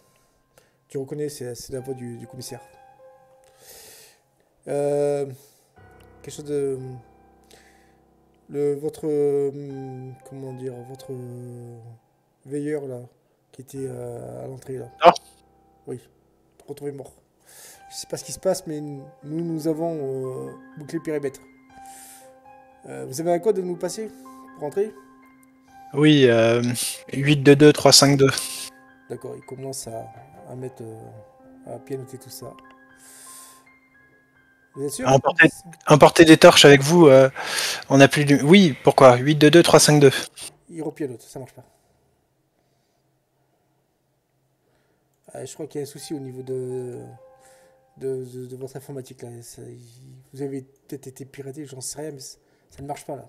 Tu reconnais, c'est la voix du commissaire. Quelque chose de... votre... comment dire... Votre veilleur, là, qui était à l'entrée, là. Ah. Oui. Retrouvé mort. Je sais pas ce qui se passe, mais nous avons bouclé le périmètre. Vous avez un code à nous passer pour entrer? Oui, 822-352. D'accord, il commence à mettre... à pianoter tout ça. Vous êtes sûr? Emportez des torches avec vous. On a plus de... Oui, pourquoi 822-352. Il repianote, ça marche pas. Je crois qu'il y a un souci au niveau de votre informatique là. Vous avez peut-être été piraté, j'en sais rien, mais ça ne marche pas là.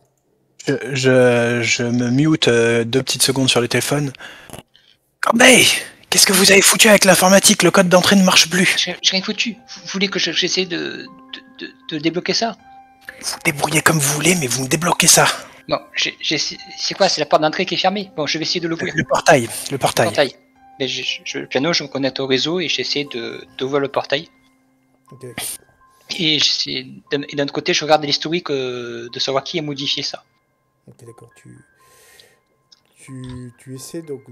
Je me mute 2 petites secondes sur le téléphone. Corbeil, qu'est-ce que vous avez foutu avec l'informatique? Le code d'entrée ne marche plus. J'ai rien foutu. Vous voulez que j'essaie de débloquer ça? Vous débrouillez comme vous voulez, mais vous me débloquez ça. Bon, c'est quoi? C'est la porte d'entrée qui est fermée? Bon, je vais essayer de l'ouvrir. Le portail. Mais le piano, je me connecte au réseau et j'essaie d'ouvrir le portail. Ok. Et d'un autre côté, je regarde l'historique de savoir qui a modifié ça. Ok, d'accord. Tu essaies donc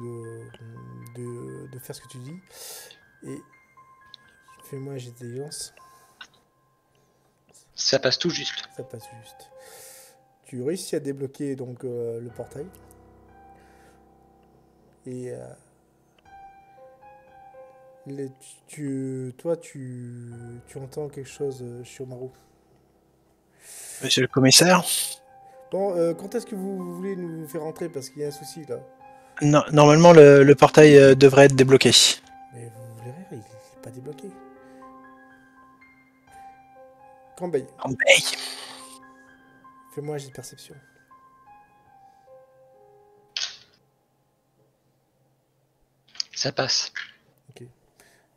de faire ce que tu dis. Et fais-moi un jet d'intelligence. Ça passe tout juste. Ça passe juste. Tu réussis à débloquer donc le portail. Et tu entends quelque chose sur Maru. Monsieur le commissaire. Bon, quand est-ce que vous voulez nous faire rentrer? Parce qu'il y a un souci là. Non, normalement, le portail devrait être débloqué. Mais vous verrez, il n'est pas débloqué. Corbeil. Fais-moi un jet de perception. Ça passe. Ok.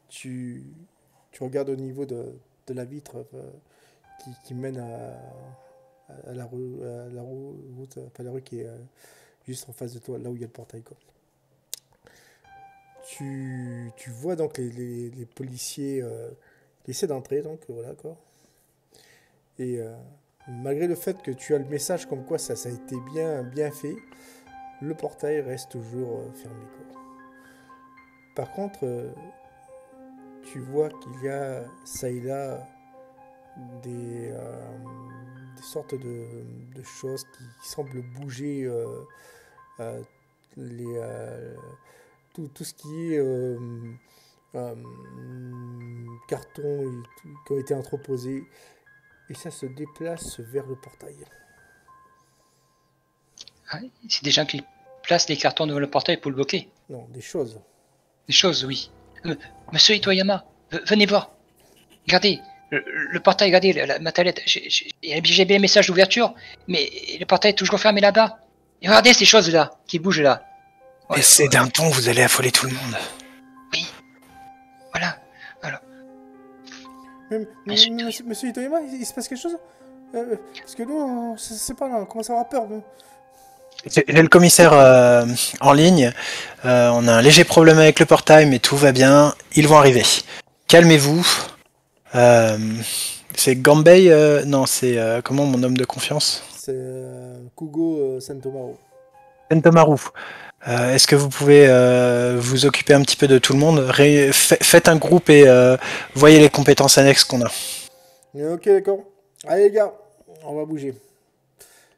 Tu, tu regardes au niveau de la vitre qui mène à la rue, route, enfin, la rue qui est juste en face de toi, là où il y a le portail, quoi. Tu vois donc les policiers qui essaient d'entrer, donc voilà, quoi. Et malgré le fait que tu as le message comme quoi ça a été bien fait, le portail reste toujours fermé, quoi. Par contre, tu vois qu'il y a ça et là des, euh, des sortes de choses qui semblent bouger euh, les, tout ce qui est euh, carton qui ont été entreposés et ça se déplace vers le portail. Ah, c'est des gens qui placent les cartons devant le portail pour le bloquer. Non, des choses. Des choses, oui. Monsieur Itoyama, venez voir. Regardez, le portail, regardez, ma tablette. J'ai bien un message d'ouverture, mais le portail est toujours fermé là-bas. Et regardez ces choses-là, qui bougent là. Et c'est d'un ton, vous allez affoler tout le monde. Oui. Voilà. Alors, Monsieur Itoyama, il se passe quelque chose parce que nous, on sait pas, là, on commence à avoir peur. Nous. J'ai le commissaire en ligne. On a un léger problème avec le portail, mais tout va bien. Ils vont arriver. Calmez-vous. C'est Gambei non, c'est comment mon homme de confiance? C'est Kugo Santomaru. Sentomaru. Est-ce que vous pouvez vous occuper un petit peu de tout le monde? Faites un groupe et voyez les compétences annexes qu'on a. Ok, d'accord. Allez, les gars, on va bouger.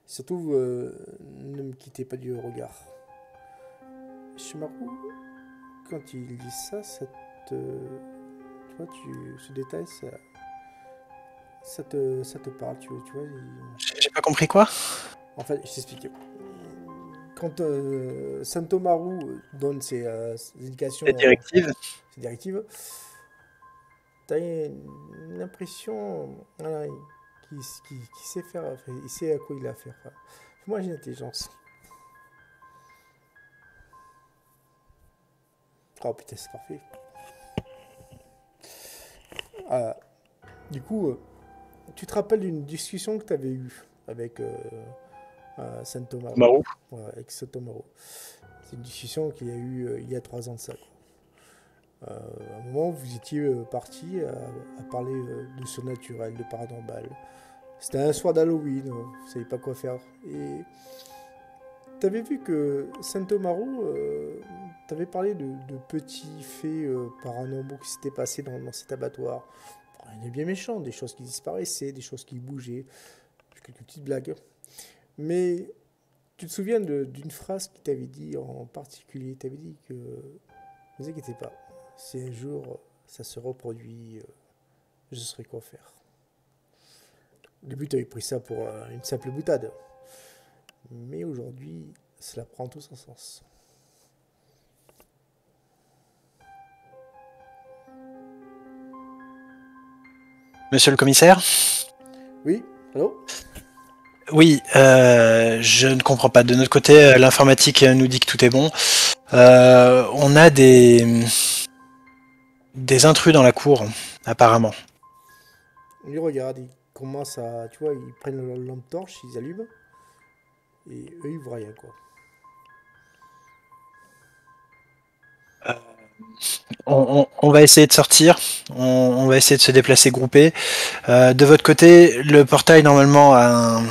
Surtout, ne me quittez pas du regard. Shimaru, quand il dit ça, tu vois, ce détail, ça te parle, tu vois. J'ai pas compris quoi? En fait, je t'explique. Quand Santomaru donne ses indications, La directive. ses directives, t'as une impression voilà, qu'il sait faire, enfin, il sait à quoi il a affaire. Enfin, moi, j'ai l'intelligence. Oh putain, c'est parfait. Ah, du coup, tu te rappelles d'une discussion que tu avais eue avec Santomaru. Maru. Ouais, avec Santomaru. C'est une discussion qu'il y a eu il y a 3 ans de ça. À un moment, vous étiez parti à parler de surnaturel, de paranormal. C'était un soir d'Halloween, vous ne saviez pas quoi faire. Et tu avais vu que Santomaru t'avait parlé de petits faits paranormaux qui s'étaient passés dans cet abattoir. Il est bien méchant, des choses qui disparaissaient, des choses qui bougeaient, quelques petites blagues. Mais tu te souviens d'une phrase qu'il t'avait dit en particulier. Il t'avait dit que ne vous inquiétez pas, si un jour ça se reproduit, je saurai quoi faire. Au début, tu avais pris ça pour une simple boutade. Mais aujourd'hui, cela prend tout son sens. Monsieur le commissaire? Oui, allô? Oui, je ne comprends pas. De notre côté, l'informatique nous dit que tout est bon. On a des intrus dans la cour, apparemment. Ils regardent, ils commencent à... Tu vois, ils prennent leur lampe torche, ils allument. Et eux, ils voient rien, quoi. On va essayer de sortir. On va essayer de se déplacer groupé. De votre côté, le portail normalement a un,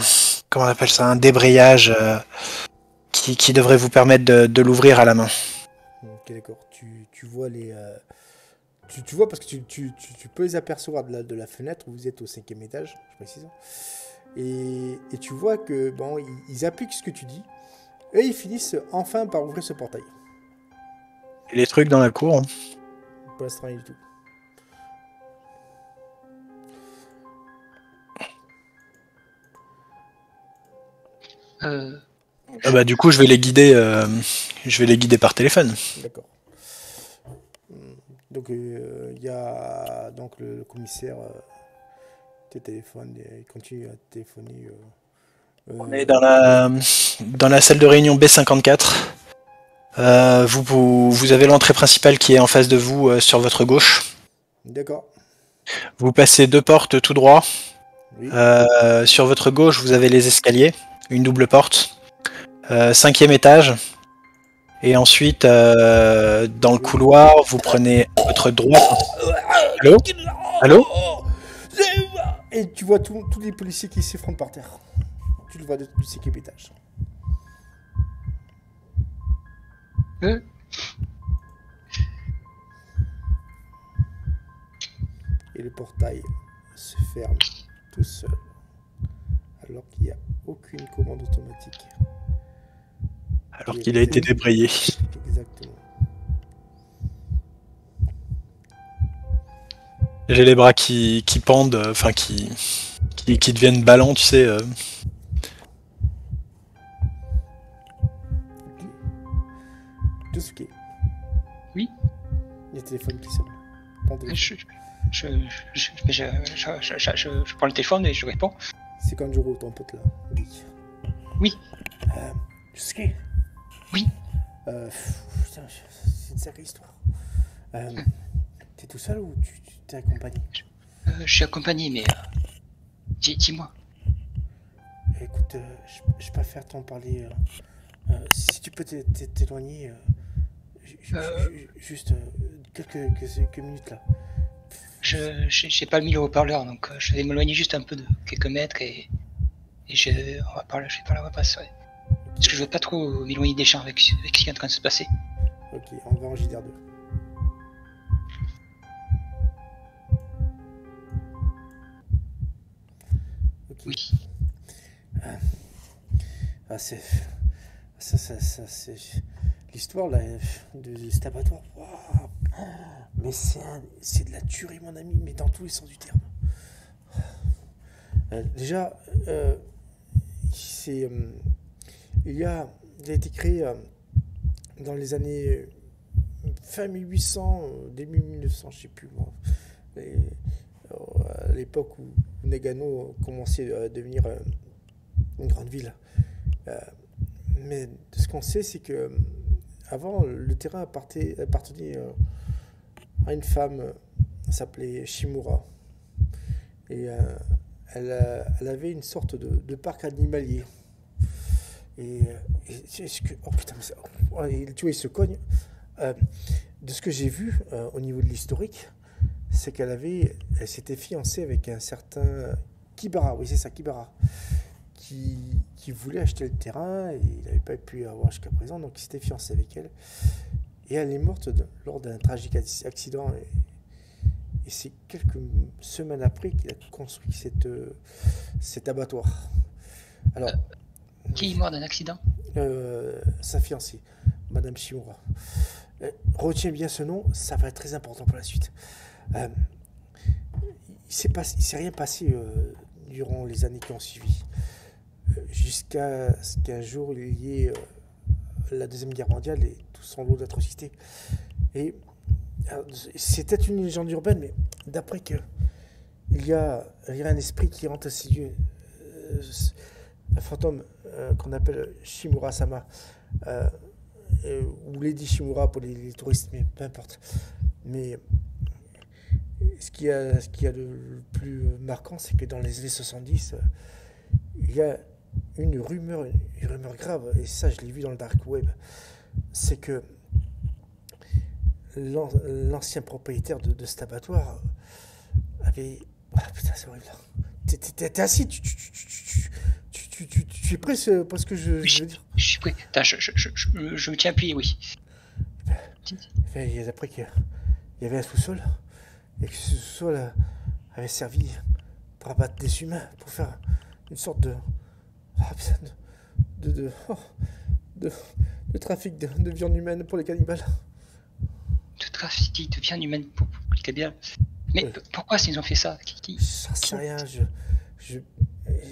comment on appelle ça, un débrayage qui devrait vous permettre de l'ouvrir à la main. Ok, d'accord. Tu vois les... Tu vois parce que tu peux les apercevoir de la fenêtre où vous êtes au 5e étage, je précise. Et tu vois que bon, ils appliquent ce que tu dis et ils finissent enfin par ouvrir ce portail. Et les trucs dans la cour. Pour l'instant, rien du tout. Ah bah du coup, je vais les guider par téléphone. D'accord. Donc il y a donc le commissaire qui téléphone, il continue à téléphoner On est dans la salle de réunion B54. Vous avez l'entrée principale qui est en face de vous sur votre gauche. D'accord. Vous passez 2 portes tout droit. Oui. Sur votre gauche, vous avez les escaliers, une double porte. 5e étage. Et ensuite, dans le couloir, vous prenez votre droite. Allô? Allô? Et tu vois tous les policiers qui s'effondrent par terre. Tu le vois du 5e étage. Et le portail se ferme tout seul. Alors qu'il n'y a aucune commande automatique. Alors qu'il a été débrayé. Exactement. J'ai les bras qui pendent, enfin qui deviennent ballants, tu sais. Josuke. Oui. Il y a le téléphone qui sonne. Je prends le téléphone et je réponds. C'est Kanjuro, ton pote là. Oui. Josuke. Oui. Putain, c'est une sacrée histoire. T'es tout seul ou tu t'es accompagné? Je suis accompagné, mais dis-moi. Écoute, je préfère t'en parler. Si tu peux t'éloigner, juste quelques minutes là. J'ai pas mis le haut-parleur, donc je vais m'éloigner juste un peu de quelques mètres et je vais parler à voix basse, ouais. Parce que je veux pas trop m'éloigner des gens avec ce qui est en train de se passer. Ok, on va en JDR2. Okay. Oui. C'est l'histoire là de cet abattoir. Wow. Mais c'est de la tuerie, mon ami, mais dans tous les sens du terme. Déjà, il a été créé dans les années fin 1800, début 1900, je sais plus moi. À l'époque où Nagano commençait à devenir une grande ville. Mais ce qu'on sait, c'est que avant, le terrain appartenait à une femme, elle s'appelait Shimura. Et elle avait une sorte de parc animalier. Et oh putain, mais tu vois, il se cogne. De ce que j'ai vu au niveau de l'historique, c'est elle s'était fiancée avec un certain Kibara, oui c'est ça, Kibara, qui voulait acheter le terrain et il n'avait pas pu avoir jusqu'à présent, donc il s'était fiancé avec elle. Et elle est morte lors d'un tragique accident. Et c'est quelques semaines après qu'il a construit cet abattoir. Alors, qui est mort d'un accident? Sa fiancée, Madame Shimura. Retiens bien ce nom, ça va être très important pour la suite. Il s'est rien passé durant les années qui ont suivi. Jusqu'à ce qu'un jour il y ait la Deuxième Guerre mondiale et tout son lot d'atrocités. Et c'était une légende urbaine, mais d'après que il y a un esprit qui rentre à ses yeux, un fantôme qu'on appelle Shimura-sama, ou Lady Shimura pour les touristes, mais peu importe. Mais ce qui a de plus marquant, c'est que dans les années 70, il y a une rumeur grave, et ça je l'ai vu dans le dark web, c'est que l'ancien propriétaire de cet abattoir avait... Ah putain, c'est horrible. T'es assis, tu es prêt parce que je veux dire. Je suis prêt. Attends, je me tiens appuyé, oui. D'après qu'il y avait un sous-sol, et que ce sous-sol avait servi pour abattre des humains, pour faire une sorte de trafic de viande humaine pour les cannibales. De trafic de viande humaine pour les cannibales. Mais pourquoi ils ont fait ça? J'en sais rien.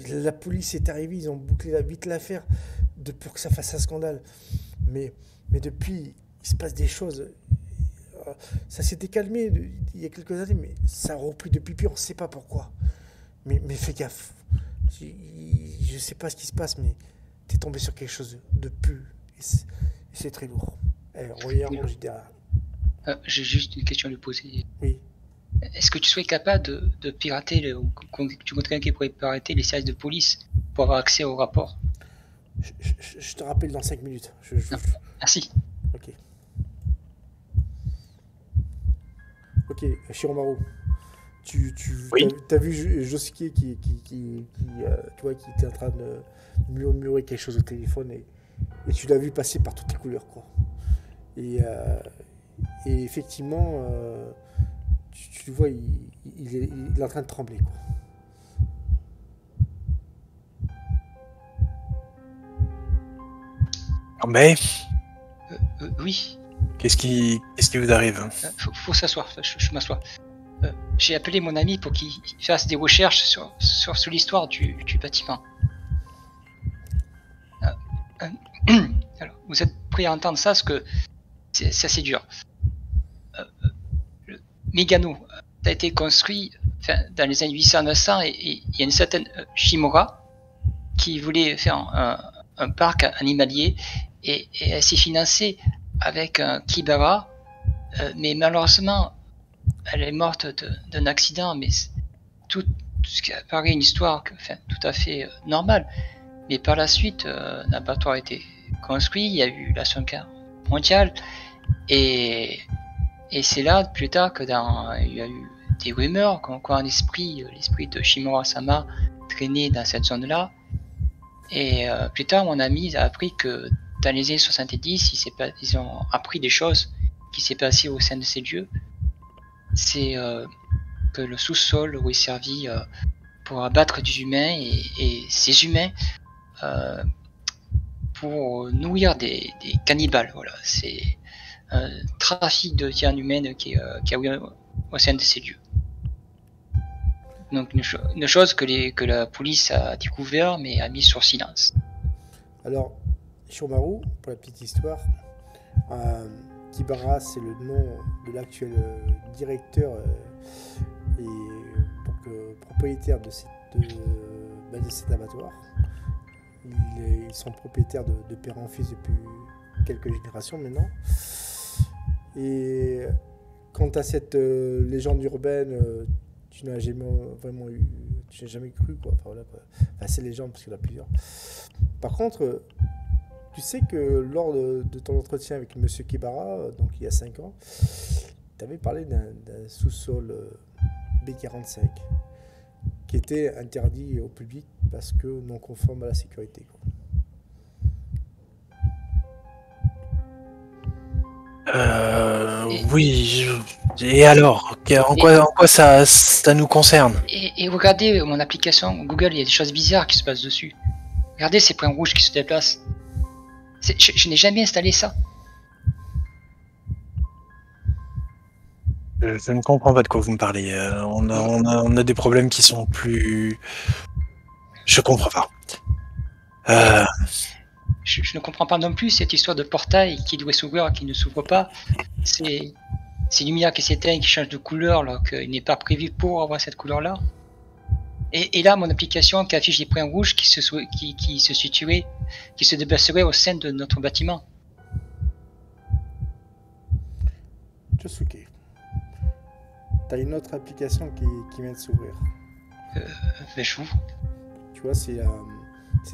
La police est arrivée, ils ont bouclé vite l'affaire pour que ça fasse un scandale. Mais depuis, il se passe des choses. Ça s'était calmé il y a quelques années, mais ça a repris depuis, puis on ne sait pas pourquoi. Mais fais gaffe. Je sais pas ce qui se passe, mais t'es tombé sur quelque chose de plus. Et c'est très lourd. Regarde, Oui. range derrière. J'ai juste une question à lui poser. Oui. Est-ce que tu serais capable de pirater, ou tu connais quelqu'un qui pourrait pirater les services de police pour avoir accès au rapport? Je te rappelle dans 5 minutes. Non. Merci. Ok. Ok, Shiromaru. Oui. T'as vu Josuke tu vois, qui était en train de murmurer quelque chose au téléphone et tu l'as vu passer par toutes les couleurs, quoi. Et, euh, et effectivement, tu le vois, il est en train de trembler, quoi. Mais Oui, qu'est-ce qui vous arrive? faut s'asseoir, je m'assois. J'ai appelé mon ami pour qu'il fasse des recherches sur l'histoire du bâtiment. Alors, vous êtes prêts à entendre ça, parce que c'est assez dur. Le Megano a été construit dans les années 800-900 et il y a une certaine Shimura qui voulait faire un parc animalier et elle s'est financée avec un Kibara, mais malheureusement elle est morte d'un accident, mais tout ce qui apparaît une histoire tout à fait normale. Mais par la suite, un abattoir a été construit, il y a eu la Seconde Guerre mondiale, et c'est là, plus tard, il y a eu des rumeurs comme quoi l'esprit de Shimura-sama traînait dans cette zone-là. Et plus tard, mon ami a appris que dans les années 70, ils ont appris des choses qui s'est passé au sein de ces lieux. C'est que le sous-sol aurait servi pour abattre des humains et ces humains pour nourrir des cannibales. Voilà, c'est un trafic de viande humaine qui a eu au sein de ces lieux. Donc une chose que la police a découvert mais a mis sur silence. Alors, Shiromaru, pour la petite histoire, Kibara, c'est le nom de l'actuel directeur et propriétaire de cet abattoir. Ils sont propriétaires de père en fils depuis quelques générations maintenant. Et quant à cette légende urbaine, tu n'as jamais vraiment eu, tu n'as jamais cru, quoi. Enfin, voilà, quoi. Enfin, c'est légende parce qu'il y en a plusieurs. Par contre, tu sais que lors de ton entretien avec Monsieur Kibara, donc il y a 5 ans, tu avais parlé d'un sous-sol B45 qui était interdit au public parce que non conforme à la sécurité, quoi. Oui. Et alors, en quoi ça nous concerne? Et regardez mon application Google, il y a des choses bizarres qui se passent dessus. Regardez ces points rouges qui se déplacent. Je n'ai jamais installé ça. Je ne comprends pas de quoi vous me parlez. On a des problèmes qui sont plus... Je comprends pas. Je ne comprends pas non plus cette histoire de portail qui doit s'ouvrir et qui ne s'ouvre pas. C'est lumière qui s'éteint, qui change de couleur, alors qu'il n'est pas prévu pour avoir cette couleur-là. Et là, mon application qui affiche les points rouges qui se déplaceraient au sein de notre bâtiment. Josuke, t'as une autre application qui vient de s'ouvrir. J'ouvre. Tu vois, c'est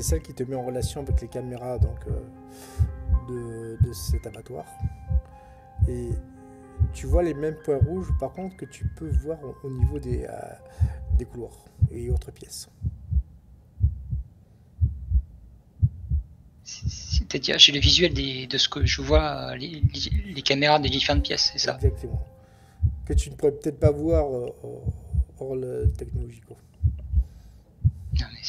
celle qui te met en relation avec les caméras donc, de cet abattoir. Et tu vois les mêmes points rouges, par contre, que tu peux voir au niveau des couloirs et autres pièces. C'est-à-dire, j'ai le visuel de ce que je vois, les caméras des différentes pièces, c'est ça? Exactement. Que tu ne pourrais peut-être pas voir hors la technologie, quoi. Non, mais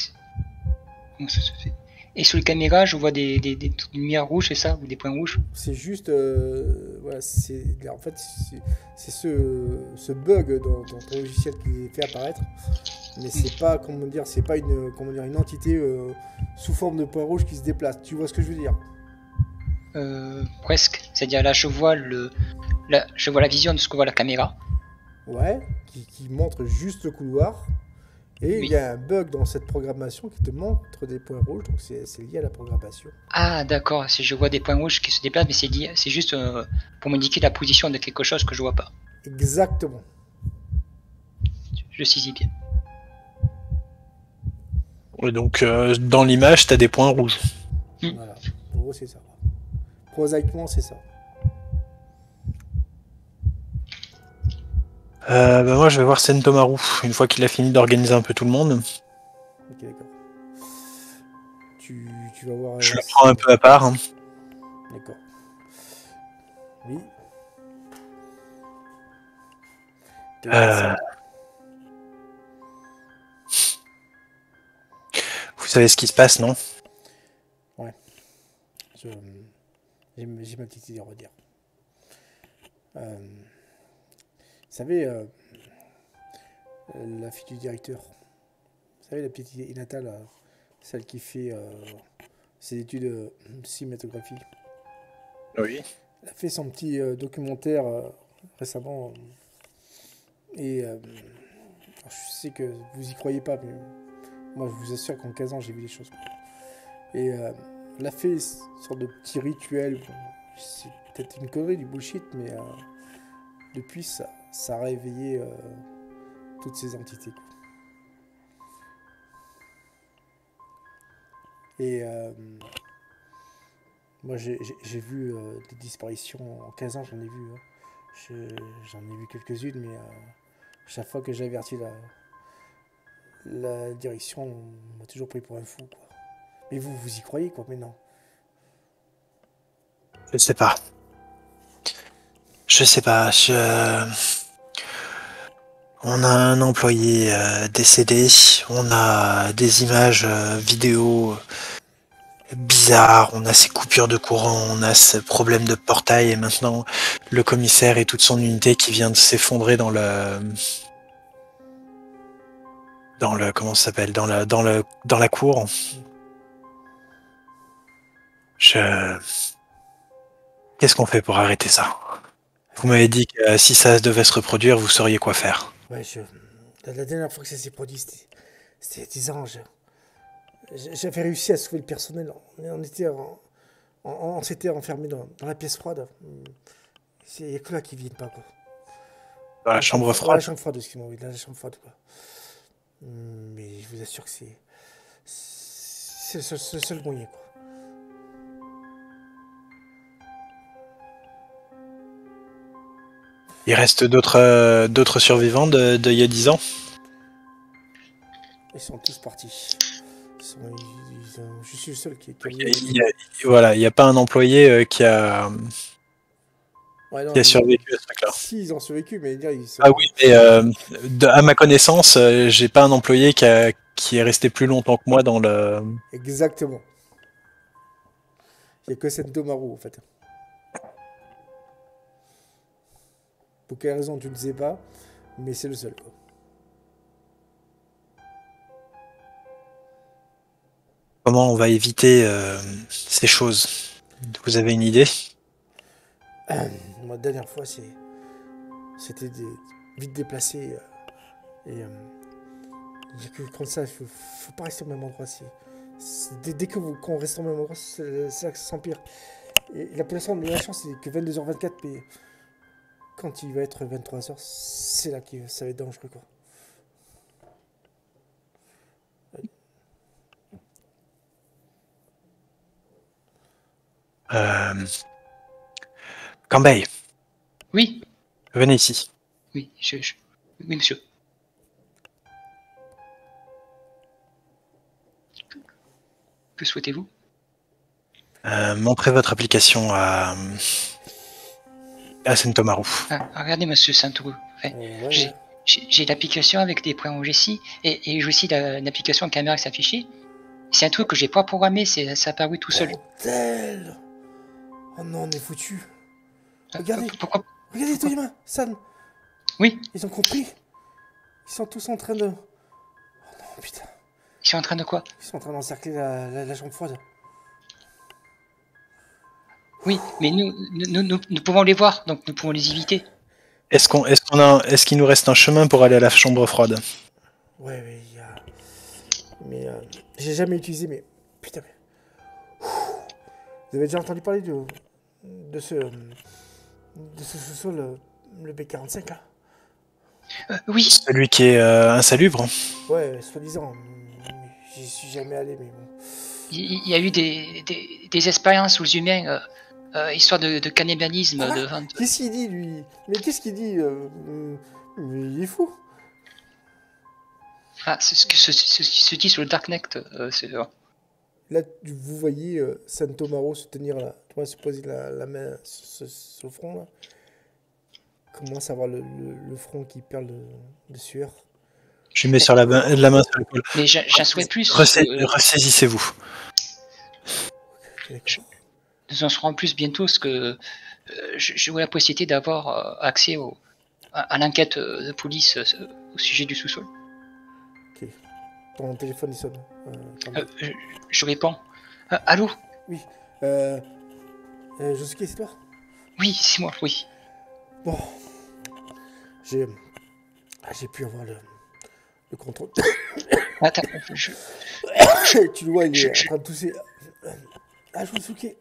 comment ça se fait? Et sur les caméras, je vois des lumières rouges, c'est ça? Ou des points rouges? C'est juste... voilà, en fait, c'est ce bug dans ton logiciel qui les fait apparaître. Mais c'est pas, comment dire, c'est pas une entité sous forme de point rouge qui se déplace. Tu vois ce que je veux dire? Presque. C'est-à-dire là, je vois la vision de ce que voit la caméra. Ouais, qui montre juste le couloir. Et il Oui. y a un bug dans cette programmation qui te montre des points rouges, donc c'est lié à la programmation. Ah, d'accord. Si je vois des points rouges qui se déplacent, mais c'est juste pour m'indiquer la position de quelque chose que je vois pas. Exactement. Je saisis bien. Et donc, dans l'image, t'as des points rouges. Voilà. En gros, c'est ça. Prosaïquement, c'est ça. Moi, je vais voir Sentomaru, une fois qu'il a fini d'organiser un peu tout le monde. Ok, d'accord. Tu vas voir. Je le prends un peu à part. Hein. D'accord. Oui. Vous savez ce qui se passe, non? J'ai ma petite idée à redire. Vous savez, la fille du directeur, vous savez, la petite Inata, là, celle qui fait ses études de cinématographie, Oui. elle a fait son petit documentaire récemment. Et alors, je sais que vous y croyez pas, mais moi je vous assure qu'en 15 ans j'ai vu des choses. Et elle a fait une sorte de petit rituel. Bon, c'est peut-être une connerie, du bullshit, mais depuis ça a réveillé toutes ces entités. Quoi. Et moi j'ai vu des disparitions en 15 ans, j'en ai vu. Hein. J'en ai vu quelques-unes, mais chaque fois que j'ai averti la direction, on m'a toujours pris pour un fou. Quoi. Mais vous y croyez, quoi, mais non. Je sais pas. Je sais pas. On a un employé décédé. On a des images vidéo bizarres. On a ces coupures de courant. On a ce problème de portail. Et maintenant, le commissaire et toute son unité qui vient de s'effondrer dans le comment ça s'appelle, dans la cour. Qu'est-ce qu'on fait pour arrêter ça? Vous m'avez dit que si ça devait se reproduire, vous sauriez quoi faire. Ouais, la dernière fois que ça s'est produit, c'était 10 ans. J'avais réussi à sauver le personnel. On s'était enfermé dans la pièce froide. Il n'y a que là qui ne viennent pas. Quoi. Dans la chambre froide. La chambre froide, excusez-moi, oui, dans la chambre froide. Quoi. Mais je vous assure que c'est le seul moyen. Quoi. Il reste d'autres survivants de il y a 10 ans? Ils sont tous partis. Je suis le seul qui Voilà, il n'y a pas un employé qui a survécu à ce truc-là. Si, ils ont survécu, mais Ah oui, mais à ma connaissance, j'ai pas un employé qui est resté plus longtemps que moi dans le... Exactement. Il n'y a que Sentomaru, en fait. Pour quelle raison, tu ne sais pas, mais c'est le seul, quoi. Comment on va éviter ces choses? Vous avez une idée? La dernière fois, c'était vite déplacé. Et comme ça, il faut pas rester au même endroit. Dès qu'on reste au même endroit, c'est là que ça s'empire. Et la chance, c'est que 22h24, mais quand il va être 23h, c'est là que ça va être dangereux, quoi. Cambay. Oui. Venez ici. Oui, oui, monsieur. Que souhaitez-vous? Montrez votre application à Sentomaru. Ah, regardez, monsieur Santoru. Enfin, Ouais. j'ai l'application avec des points rouges ici, et j'ai aussi une application caméra qui s'affiche. C'est un truc que j'ai pas programmé, ça a apparu tout seul. Bordel! Oh non, on est foutu. Regardez, Pourquoi? regardez, tous les mains, San. Oui. Ils ont compris. Ils sont tous en train de... Oh non, putain. Ils sont en train de quoi? Ils sont en train d'encercler la chambre froide. Oui, mais nous pouvons les voir, donc nous pouvons les éviter. Est-ce qu'il nous reste un chemin pour aller à la chambre froide? Ouais, mais il y a... Mais j'ai jamais utilisé, mais putain. Mais... Vous avez déjà entendu parler de ce sous-sol, le B45 là? Oui, Celui qui est insalubre. Ouais, soi-disant. J'y suis jamais allé, mais bon. il y a eu des expériences aux humains, histoire de cannibalisme. Quoi? Qu'est-ce qu'il dit, lui? Mais qu'est-ce qu'il dit il est fou. Ah, c'est ce qui se dit sur le Darknet. Là, vous voyez Santomaro se tenir là, tu vois, se poser la main sur le front là. Commence à avoir le front qui perle de sueur. Je lui mets sur la main sur l'épaule. Mais j'en souhaite plus. Ressaisissez-vous. Okay, nous en saurons plus bientôt, parce que j'ai eu la possibilité d'avoir accès à l'enquête de police au sujet du sous-sol. Ok. Ton téléphone il sonne. Je réponds. Allô? Oui. Josuke, c'est toi? Oui, c'est moi, oui. Bon. J'ai pu avoir le contrôle. Attends, tu le vois, il est en train de tousser. Ah, Josuke.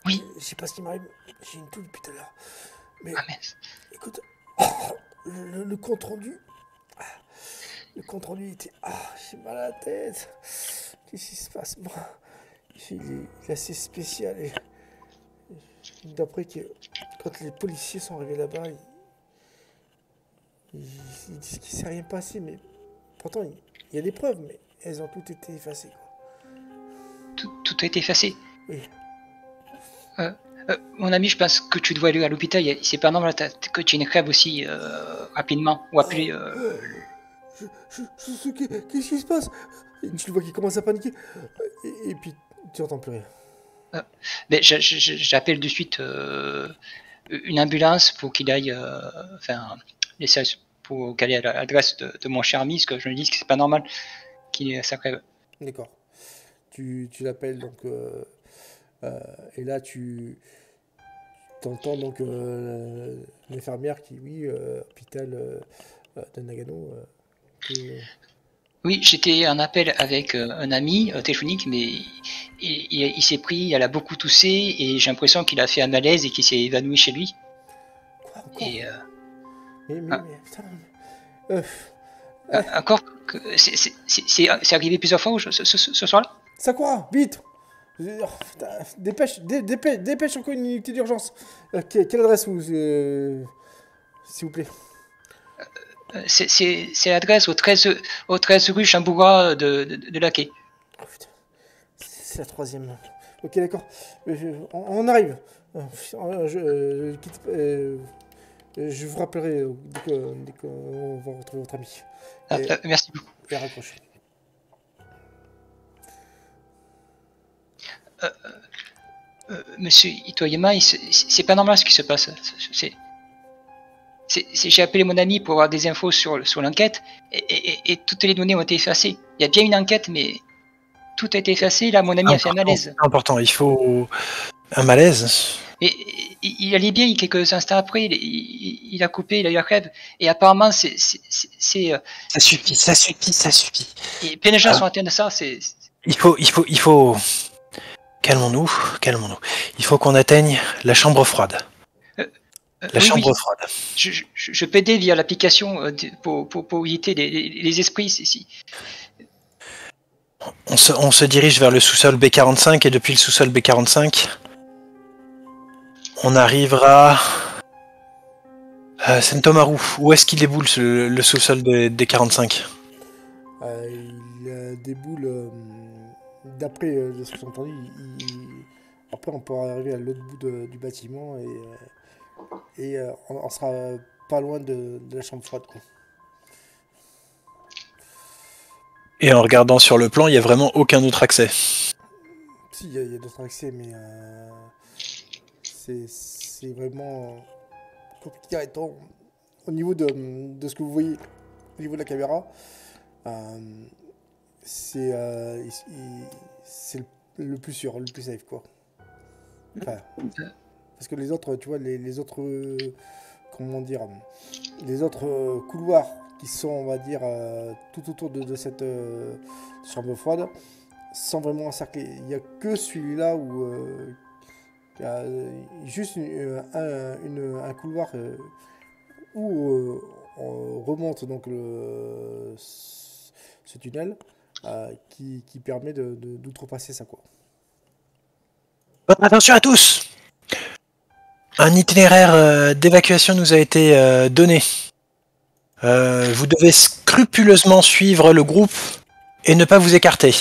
Oui. Je sais pas ce qui m'arrive. J'ai une toux depuis tout à l'heure. Mais écoute, le compte rendu. Le compte rendu était. J'ai mal à la tête. Qu'est-ce qui se passe? Bon, il est assez spécial. Et d'après que quand les policiers sont arrivés là-bas, ils disent qu'il ne s'est rien passé, mais pourtant il y a des preuves, mais elles ont toutes été effacées. Quoi. Tout a été effacé? Oui. Mon ami, je pense que tu dois aller à l'hôpital. C'est pas normal que tu aies une crève aussi rapidement. Ou appeler. Qu'est-ce qui se passe? Et tu le vois qui commence à paniquer. Et puis tu n'entends plus rien. Mais j'appelle de suite une ambulance pour qu'il aille. Pour qu'elle aille à l'adresse de mon cher ami, parce que je me dis que c'est pas normal qu'il ait sa crève. D'accord. Tu l'appelles donc. Et là tu entends donc l'infirmière qui, hôpital de Nagano. Oui, j'étais en appel avec un ami téléphonique, mais il s'est pris, elle a beaucoup toussé, et j'ai l'impression qu'il a fait un malaise et qu'il s'est évanoui chez lui. Quoi, encore? Et, mais putain. encore, c'est arrivé plusieurs fois ce soir-là? Sakura, vite! Dépêche encore une unité d'urgence. Quelle adresse vous, s'il vous plaît? C'est l'adresse au 13 rue Chamboura de Laquais. Oh, putain. C'est la 3e. Ok, d'accord. On arrive. Je vous rappellerai dès qu'on va retrouver votre ami. Merci beaucoup. Et raccroche. Monsieur Itoyama, c'est pas normal ce qui se passe. J'ai appelé mon ami pour avoir des infos sur l'enquête et toutes les données ont été effacées. Il y a bien une enquête, mais tout a été effacé. Là, mon ami a fait un malaise. C'est important, il faut un malaise. Et il allait bien, quelques instants après, il a coupé, il a eu la crève. Et apparemment, ça suffit. Et plein de gens sont atteints de ça. Il faut. Calmons-nous. Il faut qu'on atteigne la chambre froide. Chambre froide. Je peux aider via l'application pour éviter les esprits ici. On se dirige vers le sous-sol B45 et depuis le sous-sol B45, on arrivera à Sentomaru. Où est-ce qu'il déboule le sous-sol des 45? Il déboule, d'après ce que j'ai entendu, après on pourra arriver à l'autre bout du bâtiment et on sera pas loin de la chambre froide. Quoi. Et en regardant sur le plan, il n'y a vraiment aucun autre accès. Si, il y a d'autres accès, mais c'est vraiment compliqué. Étant, au niveau de ce que vous voyez, au niveau de la caméra, c'est le plus sûr, le plus safe, quoi. Enfin, parce que les autres, tu vois, les autres, comment dire, les autres couloirs qui sont, on va dire, tout autour de cette chambre froide, sans vraiment encercler. Il n'y a que celui-là où il y a juste un couloir où on remonte donc ce tunnel qui permet d'outrepasser ça, quoi. Votre attention à tous! Un itinéraire d'évacuation nous a été donné. Vous devez scrupuleusement suivre le groupe et ne pas vous écarter.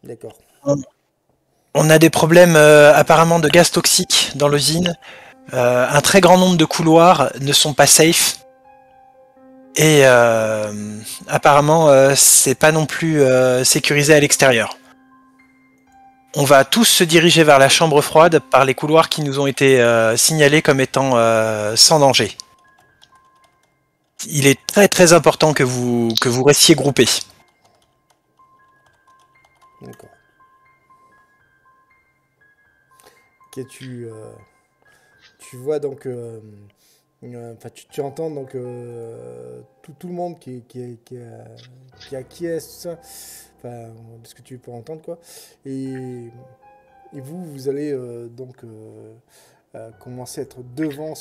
D'accord. On a des problèmes apparemment de gaz toxique dans l'usine. Un très grand nombre de couloirs ne sont pas safe. Et apparemment, c'est pas non plus sécurisé à l'extérieur. On va tous se diriger vers la chambre froide par les couloirs qui nous ont été signalés comme étant sans danger. Il est très très important que vous restiez groupés. D'accord. Ok, tu vois donc, tu entends donc tout le monde qui acquiesce, tout ça, enfin, de ce que tu peux entendre, quoi. Et vous allez commencer à être devant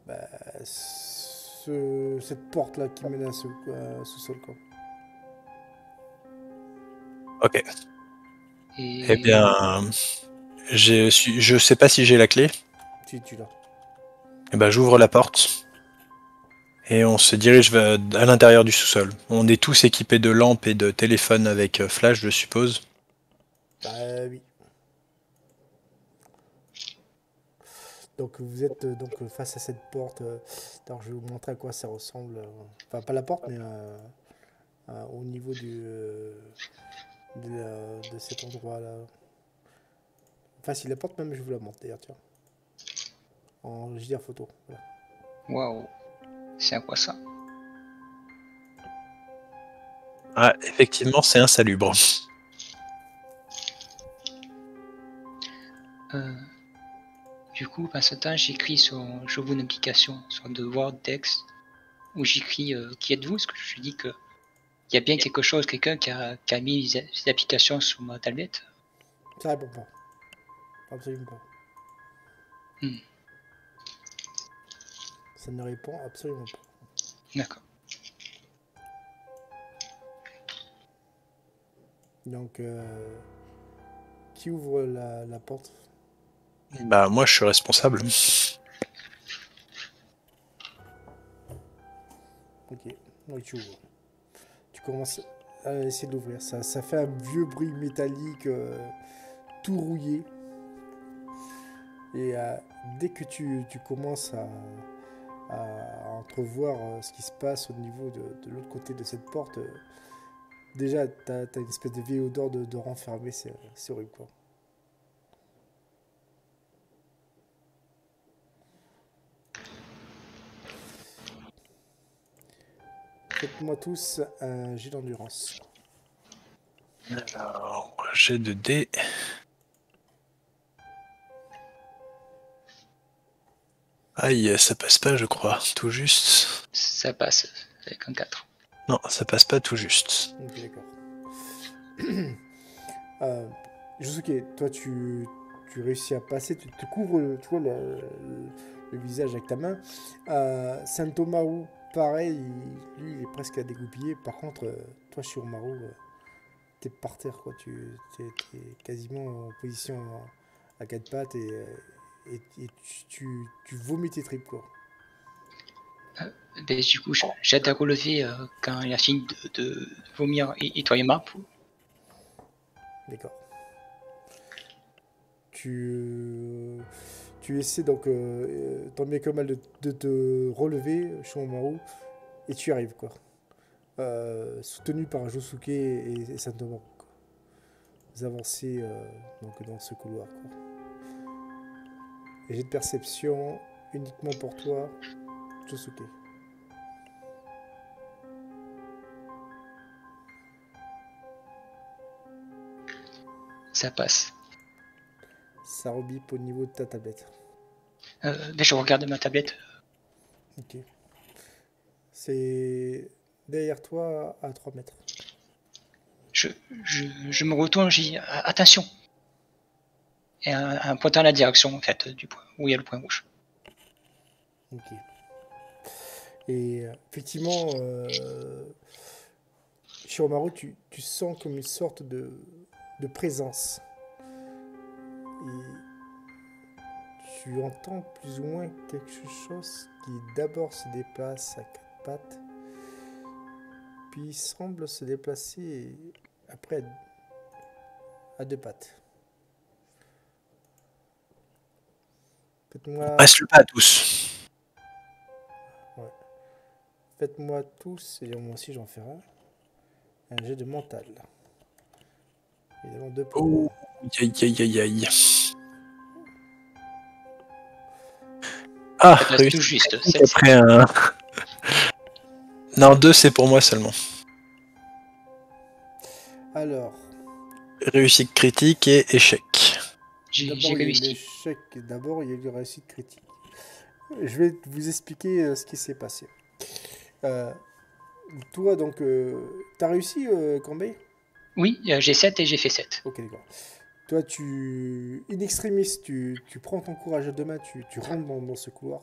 bah, cette porte-là qui mène à ce sous-sol, quoi. Ok. Et Eh bien, je sais pas si j'ai la clé. Tu l'as. Eh ben, j'ouvre la porte et on se dirige à l'intérieur du sous-sol. On est tous équipés de lampes et de téléphones avec flash, je suppose. Bah oui. Donc vous êtes donc face à cette porte. Alors je vais vous montrer à quoi ça ressemble. Enfin pas la porte, mais au niveau de cet endroit-là. Enfin si la porte même je vous la montre d'ailleurs, tiens. En JDR photo. Voilà. waouh, c'est à quoi ça? Ah, effectivement, c'est insalubre. Du coup, pendant ce temps, j'ouvre une application sur de Word-Text où j'écris qui êtes-vous? Parce que je dis que il y a bien quelque chose, quelqu'un qui a mis ces applications sur ma tablette. Ça répond pas. Absolument pas. Ça ne répond absolument pas. D'accord. Donc qui ouvre la porte? Bah, moi, je suis responsable. Ok, donc tu ouvres. Tu commences à essayer d'ouvrir. Ça fait un vieux bruit métallique tout rouillé. Et dès que tu commences à entrevoir ce qui se passe au niveau de l'autre côté de cette porte, déjà t'as une espèce de vieille odeur de renfermé, c'est horrible, quoi. Faites-moi tous un jet d'endurance. Alors, j'ai de dés. Aïe, ça passe pas, je crois. Tout juste. Ça passe avec un 4. Non, ça passe pas tout juste. Ok, d'accord. Josuke, toi tu réussis à passer, tu te couvres tu vois, le visage avec ta main. Santomaru, pareil, lui il est presque à dégoupiller. Par contre, toi Shiromaru, t'es par terre, quoi. T'es quasiment en position à quatre pattes et tu vomis tes tripes, quoi. Ben, du coup, j'aide à relever quand il a fini de vomir et toi et ma peau. D'accord. Tu essaies donc tant bien que mal de te relever, Shiromaru, et tu y arrives, quoi. Soutenu par Josuke et Santomaru, quoi. Vous avancez donc dans ce couloir, quoi. Et j'ai de perception uniquement pour toi, Josuke. Ça passe. Ça rebip au niveau de ta tablette. Ben, je regarde ma tablette. Ok. C'est derrière toi à 3 mètres. Je me retourne, je dis attention. Et un pointant à la direction en fait du point où il y a le point rouge. Ok. Et effectivement, Shiromaru, tu sens comme une sorte de présence. Et tu entends plus ou moins quelque chose qui d'abord se déplace à 4 pattes, puis semble se déplacer après à 2 pattes. Faites-moi... Reste pas à tous. Faites-moi tous, et moi aussi j'en ferai un jet de mental. Évidemment 2 points. Oh, aïe aïe aïe aïe. Ah, Ça réussi. tout juste. Après un... Non, 2 c'est pour moi seulement. Alors, Réussite critique et échec. J'ai d'abord il y a eu réussi. l'échec, d'abord il y a eu la réussite critique. Je vais vous expliquer ce qui s'est passé. Toi donc, t'as réussi Cambay? Oui, j'ai 7 et j'ai fait 7. Ok, d'accord. Toi, in extremis, tu prends ton courage à deux mains, tu rentres dans ce couloir,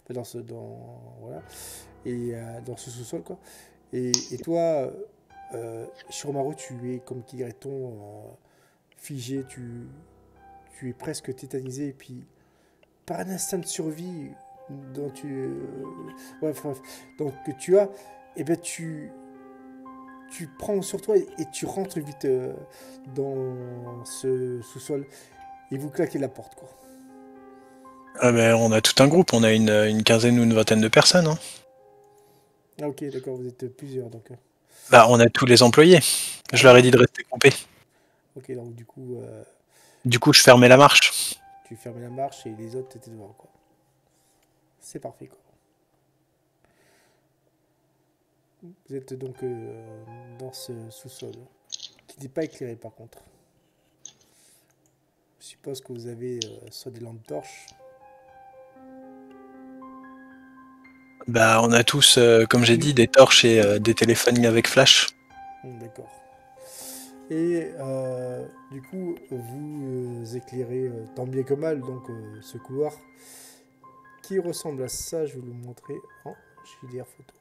enfin, voilà, et dans ce sous-sol, quoi. Et toi, Shiromaru, tu es comme Kireton, figé, tu es presque tétanisé, et puis par un instinct de survie dont ouais, enfin, donc que tu as, et ben tu prends sur toi et tu rentres vite dans ce sous-sol et vous claquez la porte, quoi. Ah ben, on a tout un groupe, on a une quinzaine ou une vingtaine de personnes. Hein. Ah ok, d'accord, vous êtes plusieurs, donc. Bah, on a tous les employés. Je leur ai dit de rester groupés. Ok, donc du coup, Du coup, je fermais la marche. tu fermais la marche et les autres étaient devant, quoi. C'est parfait, quoi. Vous êtes donc dans ce sous-sol, qui n'est pas éclairé par contre. Je suppose que vous avez soit des lampes torches. Bah, on a tous, comme j'ai dit, des torches et des téléphones avec flash. D'accord. Et du coup, vous éclairez tant bien que mal donc, ce couloir qui ressemble à ça. Je vais vous le montrer en JDR photo.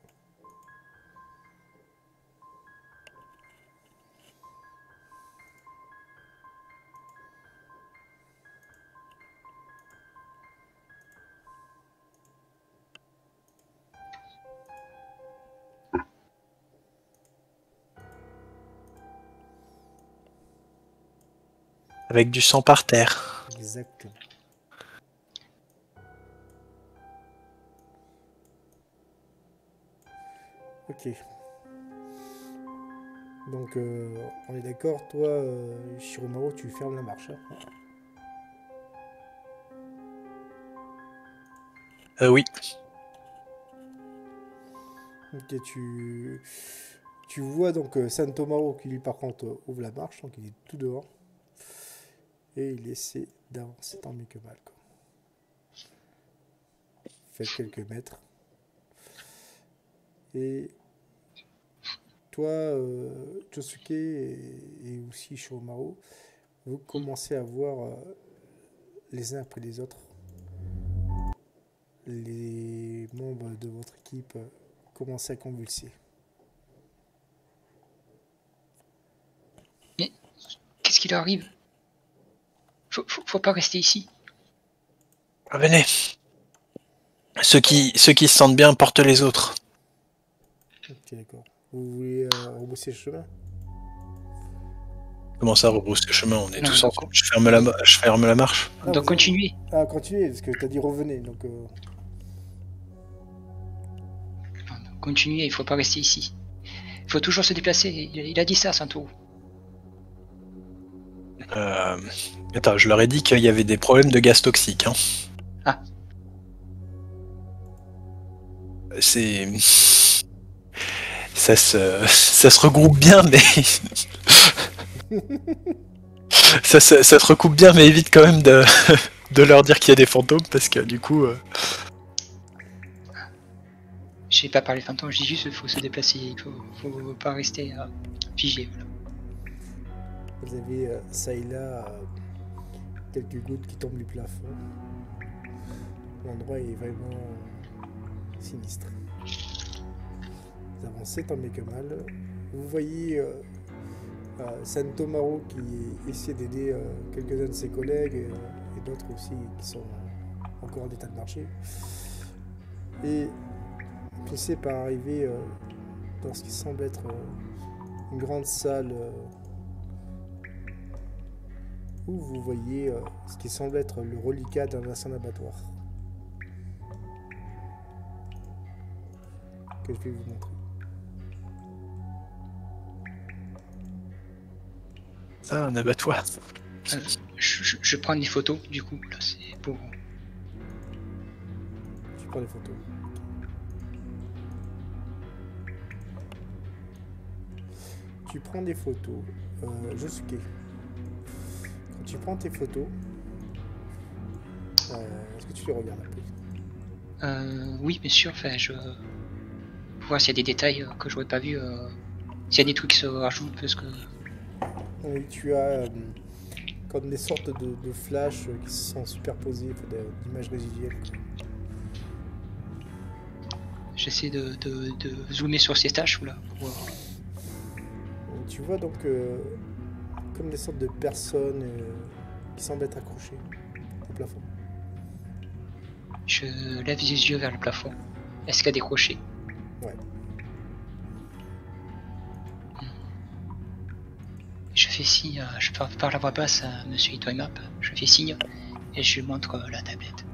Avec du sang par terre. Exactement. Ok. Donc, on est d'accord, toi, Shiromaru, tu fermes la marche. Hein. Oui. Ok, tu vois donc Santomaro qui lui par contre ouvre la marche, donc il est tout devant. Et il essaie d'avancer tant mieux que mal, quoi. Fait quelques mètres. Et toi, Josuke et aussi Shiromaru, vous commencez à voir les uns après les autres les membres de votre équipe commencer à convulser. Mais qu'est-ce qui leur arrive? Faut pas rester ici. Ah, venez. Ceux qui se sentent bien portent les autres. Ok, d'accord. Vous voulez rebrousser le chemin? Comment ça, rebrousse le chemin? On est Non, tous non. ensemble. Je ferme la marche. Ah, Donc continuez. Ah, continuez, parce que t'as dit revenez, donc... Continuez, il faut pas rester ici. Il faut toujours se déplacer. Il a dit ça, Santo. Attends, je leur ai dit qu'il y avait des problèmes de gaz toxiques. Hein. Ah. C'est... Ça se regroupe bien, mais... ça se recoupe bien, mais évite quand même de leur dire qu'il y a des fantômes, parce que du coup... J'ai pas parlé fantôme, je dis juste qu'il faut se déplacer, il faut pas rester figé. Voilà. Vous avez ça et là quelques gouttes qui tombent du plafond. L'endroit est vraiment sinistre. Vous avancez tant bien que mal. Vous voyez Santomaru qui essaie d'aider quelques-uns de ses collègues et d'autres aussi qui sont encore en état de marcher. Et finissez par arriver dans ce qui semble être une grande salle où vous voyez ce qui semble être le reliquat d'un ancien abattoir. Que je vais vous montrer. Ah, un abattoir. Je prends des photos, du coup, là, c'est pour... Tu prends des photos. Tu prends des photos. Josuke. Quand tu prends tes photos, est-ce que tu les regardes après? Oui, bien sûr, enfin, je... voir s'il y a des détails que j'aurais pas vu, s'il y a des trucs qui se rajoutent, parce que... Oui, tu as comme des sortes de flashs qui se sont superposés, d'images résiduelles. J'essaie de zoomer sur ces tâches, là, pour... Tu vois donc comme des sortes de personnes qui semblent être accrochées au plafond. Je lève les yeux vers le plafond. Est-ce qu'il y a des crochets? Ouais. Je fais signe, je parle à voix basse à Monsieur Itoimap, je fais signe et je lui montre la tablette.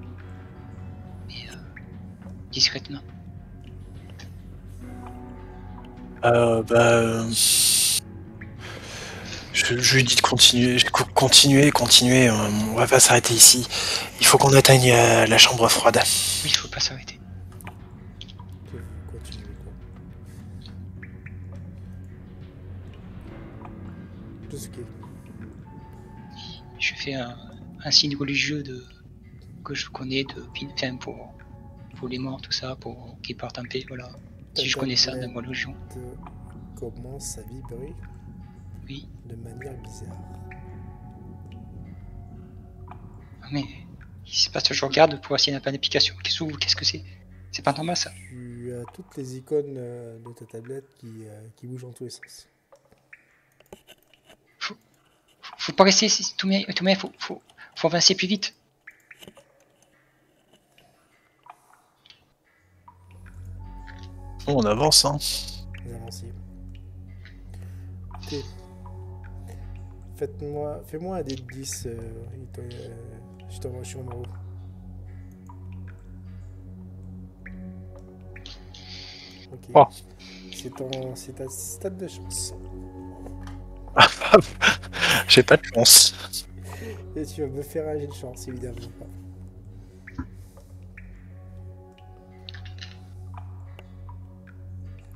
Et discrètement. Je lui dis de continuer, on va pas s'arrêter ici. Il faut qu'on atteigne la chambre froide. Oui, il faut pas s'arrêter. Continue quoi. Tout ce qui est. Je fais un signe religieux que je connais enfin, pour les morts, tout ça, pour qu'ils partent en paix, voilà. Si je connais ça de ma religion. Commence à vibrer. Oui. De manière bizarre. Mais c'est pas ce que je regarde pour voir s'il n'y a pas d'application. Qu'est-ce que c'est? C'est pas normal ça. Tu as toutes les icônes de ta tablette qui bougent en tous les sens. Faut pas rester tout mais faut avancer plus vite. On avance, hein. Vous avancez. Ok. Fais-moi un dé de 10, je t'envoie sur mon haut. Ok. Oh. C'est ta stade de chance. J'ai pas de chance. Et tu vas me faire un jet de chance, évidemment.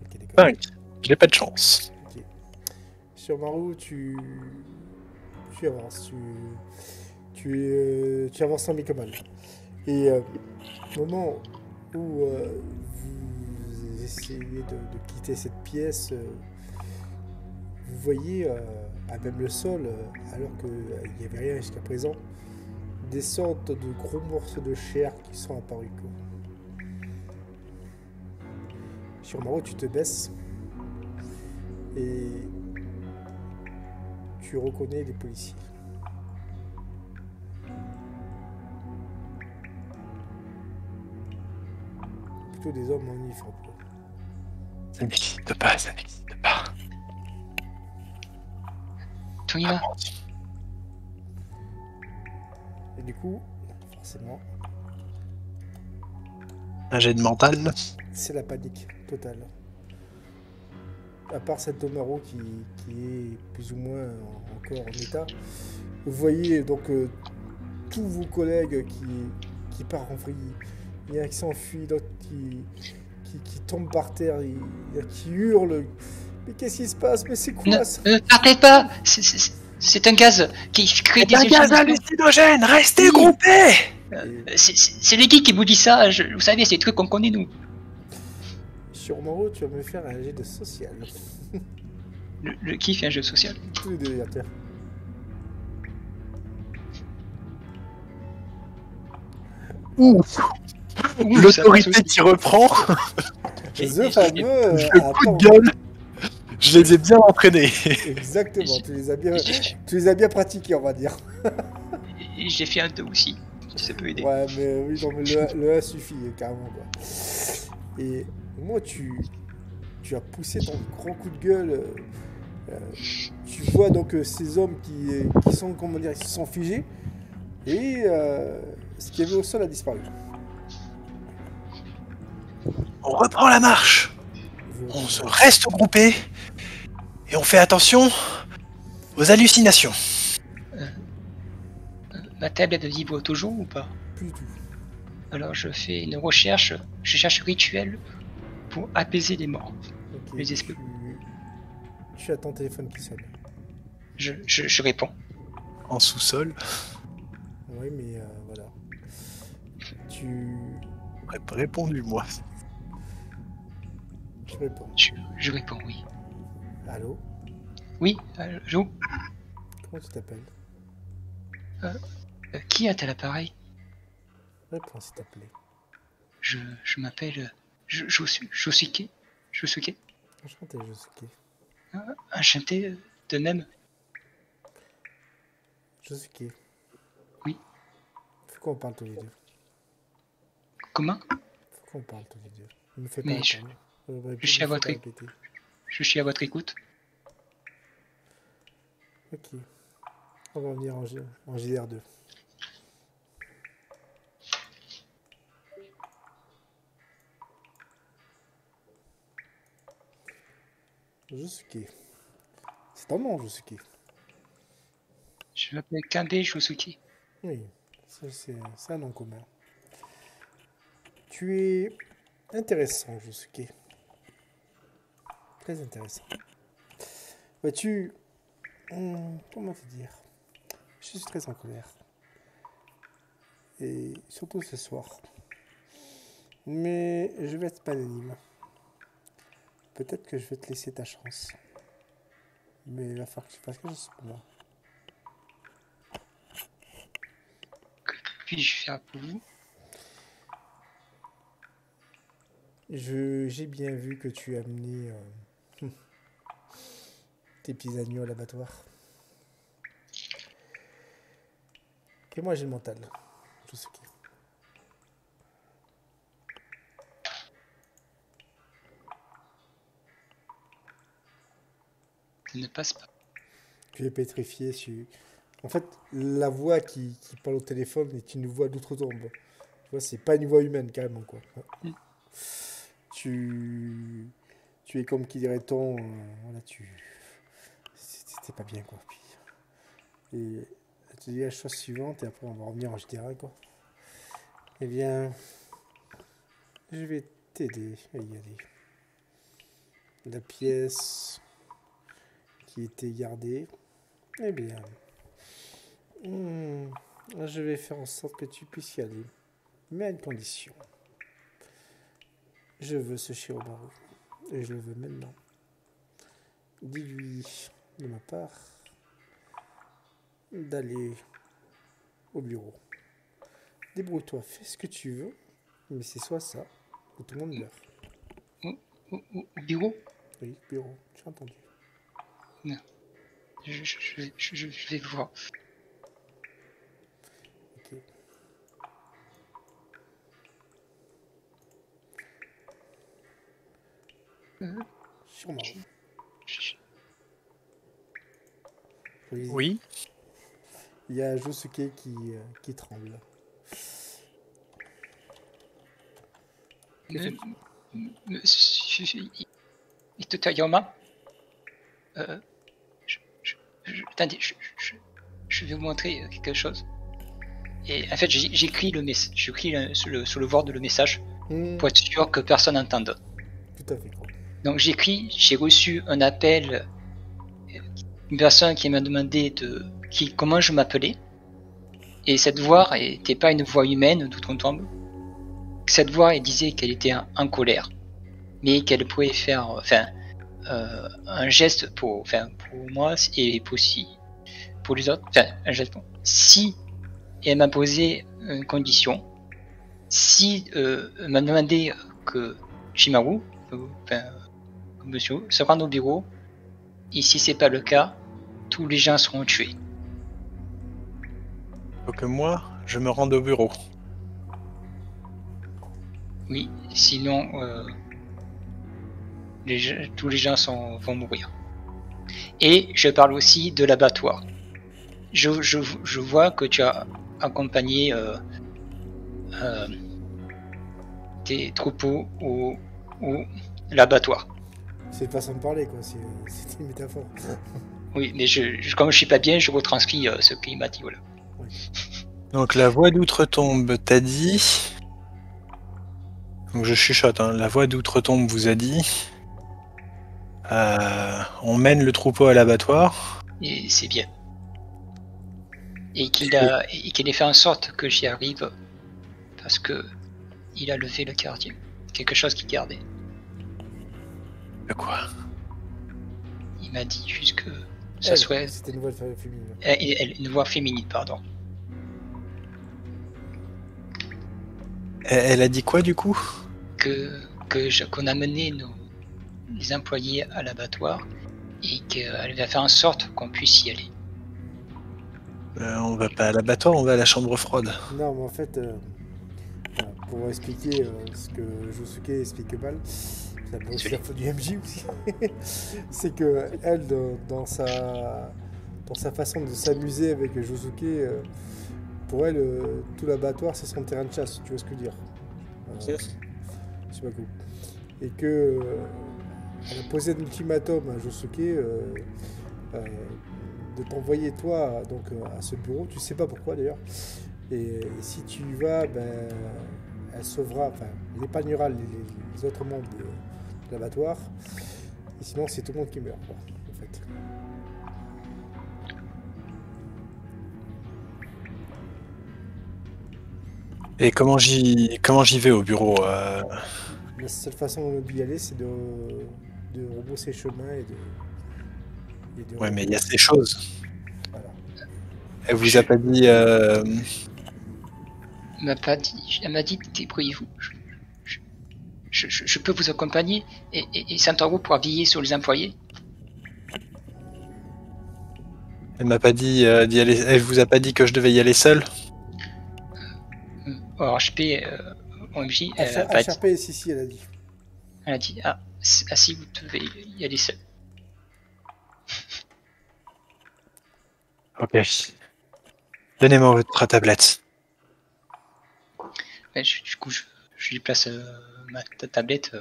Ok, d'accord. 5. J'ai pas de chance. Okay. Sur Maru, tu avances. Tu avances tant bien que mal. Et au moment où vous essayez de quitter cette pièce, vous voyez à même le sol, alors qu'il n'y avait rien jusqu'à présent, des sortes de gros morceaux de chair qui sont apparus. Sur Maru, tu te baisses et tu reconnais les policiers. Plutôt des hommes en uniforme. Ça n'existe pas. On y va. Et du coup, forcément, Un jet de mental. c'est la panique totale. À part Santomaru qui est plus ou moins encore en état, vous voyez donc tous vos collègues qui partent en vrille. Il y en a qui s'enfuient, d'autres qui tombent par terre, il y en a qui hurlent. Mais qu'est-ce qui se passe? Mais c'est quoi ça? Ne partez pas. C'est un gaz qui crée des Un gaz hallucinogène. Restez groupés. C'est les geeks qui vous disent ça. Vous savez, c'est des trucs qu'on connaît nous. Shiromaro, tu vas me faire un jet de social. Le qui fait un jeu social? Tous les deux, tiens. Ouh, Ouh, l'autorité ça passe qui reprend. The fameux. Le coup de gueule. Je les ai bien entraînés. Exactement, tu les as bien, aussi. tu les as bien pratiqués, on va dire. Et j'ai fait un 2 aussi, si ça peut aider. Ouais, mais oui, non, mais le 1 suffit, carrément, quoi. Et moi, tu as poussé ton grand coup de gueule. Tu vois donc ces hommes qui sont, comment dire, ils se sont figés. Et ce qu'il y avait au sol a disparu. On reprend la marche. On se reste groupés. Et on fait attention aux hallucinations. Ma tablette de vibre toujours ou pas? Plus du tout. Alors je fais une recherche, je cherche rituel pour apaiser les morts. Ok, Les esprits. tu as ton téléphone qui sonne. Je réponds. En sous-sol. Oui, mais voilà. Tu Répondu, moi. réponds. Je réponds, oui. Allô? Oui, allô? Comment tu t'appelles? Qui a-t-elle l'appareil? Réponds s'il te plaît. Je m'appelle Josuke. Josuke. Enchanté, Josuke. Enchanté de même. Josuke. Oui. Faut qu'on parle tous les deux. Comment? Faut qu'on parle tous les deux. Ne me fais pas Mais attendre. je suis à Ne me fais votre pas écoute. répéter. Je suis à votre écoute. Ok. On va venir en JDR2. Josuke. C'est ton nom, Josuke. Je m'appelle Kande Josuke. Oui, c'est un nom commun. Tu es intéressant, Josuke. Très intéressant. Bah, comment te dire? Je suis très en colère. Et surtout ce soir. Mais je vais être magnanime. Peut-être que je vais te laisser ta chance. Mais il va falloir que tu fasses quelque chose pour moi. Que puis-je faire pour vous? J'ai bien vu que tu as amené tes petits agneaux à l'abattoir. Et moi j'ai le mental. Tout ce qui. Ça ne passe pas. Tu es pétrifié. En fait, la voix qui parle au téléphone est une voix d'outre-tombe. Tu vois, c'est pas une voix humaine carrément quoi. Mm. Tu es comme qui dirait-on, voilà, c'était pas bien quoi. Puis, et je te dis la chose suivante et après on va revenir en GTR quoi. Eh bien, je vais t'aider à y aller. La pièce qui était gardée, eh bien, je vais faire en sorte que tu puisses y aller, mais à une condition. Je veux ce Shiromaro, et je le veux maintenant. Dis-lui, de ma part, d'aller au bureau. Débrouille-toi, fais ce que tu veux, mais c'est soit ça, ou tout le monde meurt. Au bureau? Oui, bureau, tu as entendu. Non. Je vais voir. Ok. Shiromaro. Oui. Il y a Josuke qui tremble. Monsieur Itotayama, attendez, je vais vous montrer quelque chose. Et en fait, j'écris le message, j'écris sur le Word le message pour être sûr que personne n'entende. Tout à fait. Quoi. Donc j'écris, j'ai reçu un appel, une personne qui m'a demandé comment je m'appelais, et cette voix n'était pas une voix humaine d'outre-tombe. Cette voix, elle disait qu'elle était en colère. mais qu'elle pourrait faire, un geste pour moi et pour les autres, un geste. Si elle m'a posé une condition, si elle m'a demandé que Shimaru, monsieur, se rende au bureau, et si c'est pas le cas, tous les gens seront tués. Faut que moi, je me rende au bureau. Oui, sinon tous les gens vont mourir. Et je parle aussi de l'abattoir. Je vois que tu as accompagné tes troupeaux au l'abattoir. C'est une façon de parler, quoi. C'est une métaphore. Oui, mais comme je suis pas bien, je retranscris ce qu'il m'a dit. Voilà. Oui. Donc la voix d'outre-tombe t'a dit... Donc je chuchote, hein. La voix d'outre-tombe vous a dit... on mène le troupeau à l'abattoir. Et c'est bien. Et qu'il ait fait en sorte que j'y arrive parce que il a levé le gardien. Quelque chose qu'il gardait. De quoi? Il m'a dit juste que ça soit... C'était une voix féminine. Une voix féminine, pardon. Elle a dit quoi du coup? Qu'on a mené les employés à l'abattoir et qu'elle va faire en sorte qu'on puisse y aller. On va pas à l'abattoir, on va à la chambre froide. Non, mais en fait, pour expliquer ce que Josuke explique mal, ça peut aussi la faute du MJ aussi. C'est que elle, dans sa façon de s'amuser avec Josuke, pour elle, tout l'abattoir, c'est son terrain de chasse. Tu vois ce que je veux dire? C'est pas cool. Et que elle a posé un ultimatum à Josuke de t'envoyer toi donc à ce bureau. Tu sais pas pourquoi d'ailleurs. Et si tu y vas, ben, elle sauvera, enfin, elle épargnera les autres membres de l'abattoir. Et sinon, c'est tout le monde qui meurt, quoi, en fait. Et comment j'y vais au bureau? La seule façon d'y aller, c'est de rebrousser chemin et de Ouais, mais il y a ces choses. Voilà. Elle vous a pas dit... Elle m'a pas dit. Elle m'a dit débrouillez-vous. Je peux vous accompagner et Santoro pourra veiller sur les employés. Elle m'a pas dit d'y aller... Elle vous a pas dit que je devais y aller seul? HP, OMJ, elle a pas dit. HRP, si, elle a dit. Elle a dit si vous devez y aller seul. Ok. Donnez-moi votre tablette. Ouais, du coup, je lui place ma tablette.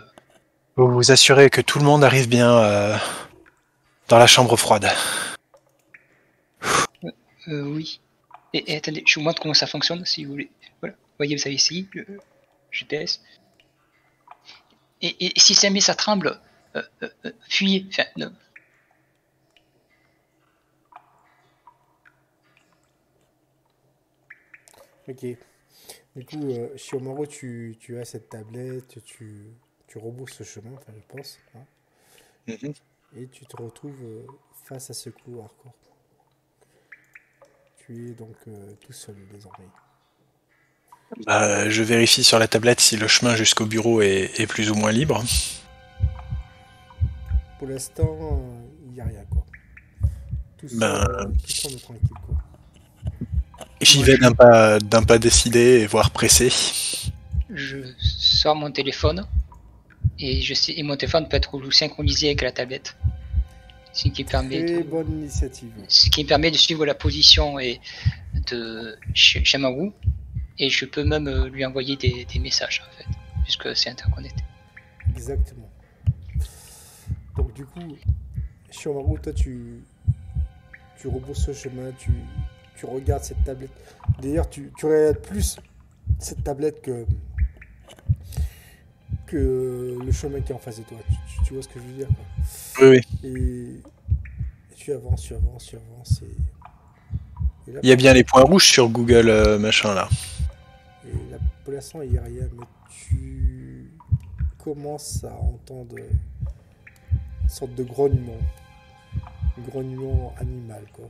Vous vous assurez que tout le monde arrive bien dans la chambre froide. Oui. Et attendez, je vous montre comment ça fonctionne si vous voulez. Voilà. Vous voyez, vous avez ici le GPS. Et si jamais ça tremble, fuyez. Enfin, non. Ok. Du coup, Shiomaru, tu as cette tablette, tu rebousses ce chemin, enfin, je pense. Hein, et tu te retrouves face à ce couloir, quoi. Tu es donc tout seul désormais. Je vérifie sur la tablette si le chemin jusqu'au bureau est plus ou moins libre. Pour l'instant, il n'y a rien, quoi. Tout semble tranquille, quoi. J'y vais d'un pas décidé, voire pressé. Je sors mon téléphone et mon téléphone peut être synchronisé avec la tablette. Ce qui permet bonne initiative. Ce qui me permet de suivre la position de Shamaru, et je peux même lui envoyer des messages en fait, puisque c'est interconnecté. Exactement. Donc du coup, Shiomaru, toi tu rebousses ce chemin, tu regardes cette tablette. D'ailleurs, tu regardes plus cette tablette que le chemin qui est en face de toi. Tu vois ce que je veux dire, quoi. Oui. Et tu avances. Et là, il y a bien les points rouges sur Google machin là. Et là, pour l'instant, il n'y a rien, mais tu commences à entendre une sorte de grognement. Un grognement animal, quoi.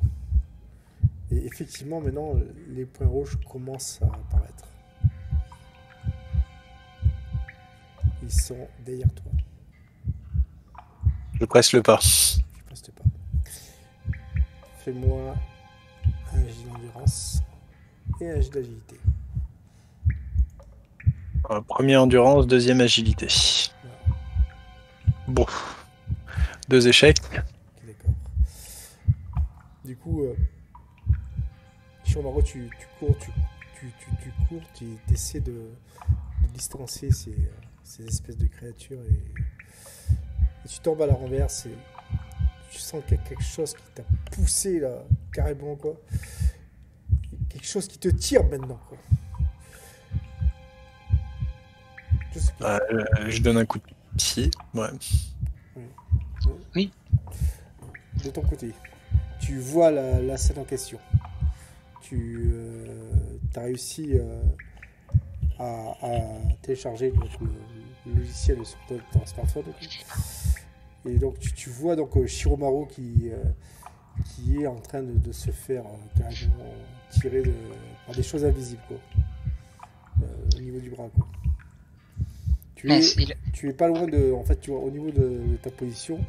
Et effectivement, maintenant, les points rouges commencent à apparaître. Ils sont derrière toi. Je presse le pas. Je presse pas. Fais-moi un jet d'endurance et un jet d'agilité. Premier endurance, deuxième agilité. Voilà. Bon. 2 échecs. Ok, d'accord. Du coup, Shiromaro, tu cours, tu cours, tu essaies de distancer ces espèces de créatures et tu tombes à la renverse et tu sens qu'il y a quelque chose qui t'a poussé là, carrément quoi. Quelque chose qui te tire maintenant quoi. Je sais pas. Je donne un coup de pied. Ouais. Oui. De ton côté, tu vois la scène en question. Tu as réussi à télécharger donc, le logiciel sur ton smartphone. Et donc tu vois donc Shiromaro qui est en train de se faire carrément tirer par des choses invisibles quoi. Au niveau du bras quoi. Tu es pas loin de. En fait, tu vois, au niveau de ta position,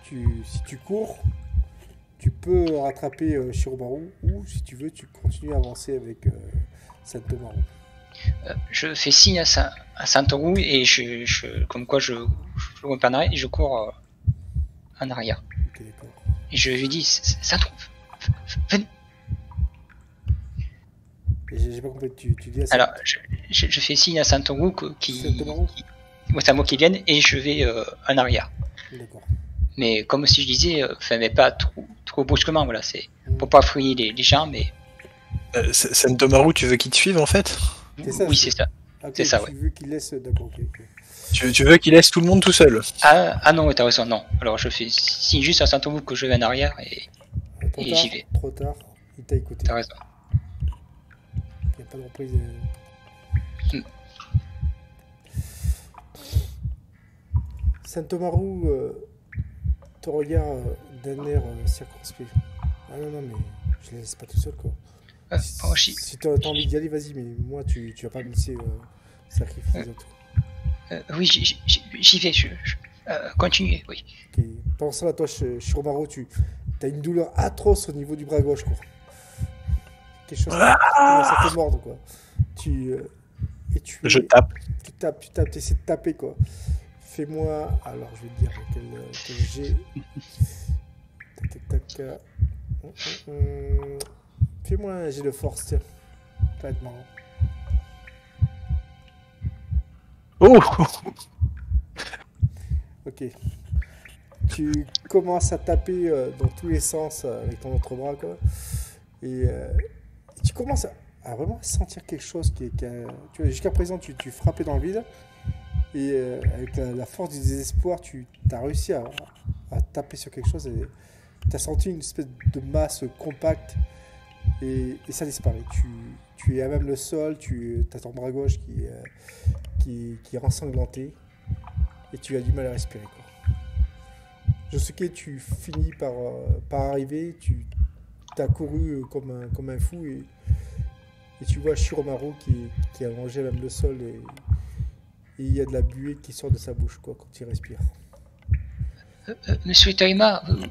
si tu cours, tu peux rattraper Shiromaro ou si tu veux, tu continues à avancer avec Santomaru. Je fais signe à Santoru et comme quoi je reprends en arrière et je cours en arrière. Ok, d'accord. Et je lui dis, Santoru, venez. J'ai pas compris, tu dis à Alors, je fais signe à Santoru Santomaru. c'est à moi qui vienne et je vais en arrière. D'accord. Mais comme si je disais, mais pas trop brusquement, voilà, c'est pour pas fouiller les gens, mais. Santomaru, tu veux qu'il te suive en fait? C'est ça, oui, c'est ça. Okay, c'est ça, tu ouais. veux qu'il laisse. D'accord, ok. Tu veux qu'il laisse tout le monde tout seul? Ah non, t'as raison, non. Alors je fais signe juste à Santoru que je vais en arrière et j'y vais. Trop tard, il t'a écouté. T'as raison. Il n'y a pas de reprise. Santomaru te regarde d'un air circonspect. Ah non, mais je ne laisse pas tout seul quoi. Si tu as envie d'y aller, vas-y, mais moi tu vas pas me laisser sacrifier les autres. Oui, j'y vais, continuez, oui. Okay. Pendant ça, là, toi, Shiromaro, tu as une douleur atroce au niveau du bras gauche quoi. Quelque chose qui commence à te mordre quoi. Je tape. Tu tapes, tu essaies de taper quoi. Fais-moi, alors je vais te dire quel G. Tac. Fais-moi un G de force, tiens. Ça va être marrant. Oh! Ok. Tu commences à taper dans tous les sens avec ton autre bras quoi. Et tu commences à vraiment sentir quelque chose qui tu vois, jusqu'à présent tu frappais dans le vide. Et avec la force du désespoir, tu as réussi à taper sur quelque chose et tu as senti une espèce de masse compacte et ça disparaît. Tu es à même le sol, tu as ton bras gauche qui est ensanglanté et tu as du mal à respirer. Josuke, tu finis par arriver, tu as couru comme un fou et tu vois Shiromaro qui est allongé à même le sol et il y a de la buée qui sort de sa bouche quoi, quand il respire. Monsieur Itaima, vous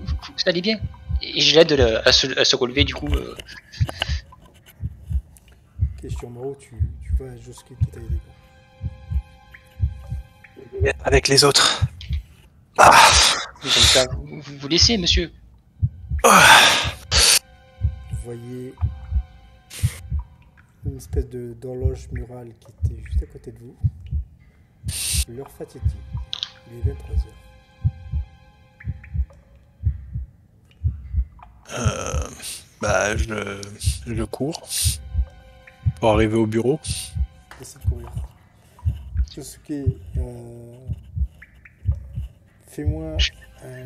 allez bien? Et je l'aide à se relever du coup. Ok, Shiromaro, tu vois Josuke qui t'a aidé. Avec les autres. Comme ça, vous laissez, monsieur. Vous voyez une espèce d'horloge murale qui était juste à côté de vous. L'heure fatidique, il est 23h. Je cours pour arriver au bureau. Essaye de courir. Josuke, fais-moi un jet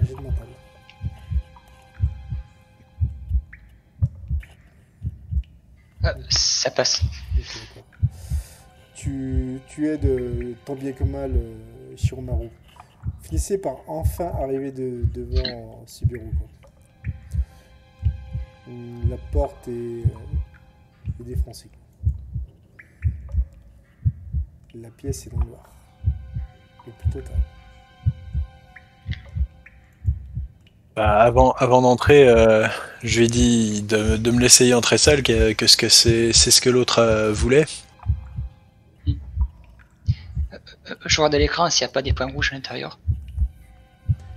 de mental. Ça passe. Okay, tu aides tant bien que mal Shiromaru. Finissez par enfin arriver devant ce bureau, quoi. La porte est défoncée. La pièce est dans le noir. Le plus total. Bah, avant d'entrer, je lui ai dit de me laisser entrer seul, que c'est ce que l'autre voulait. Je regarde à l'écran s'il n'y a pas des points rouges à l'intérieur.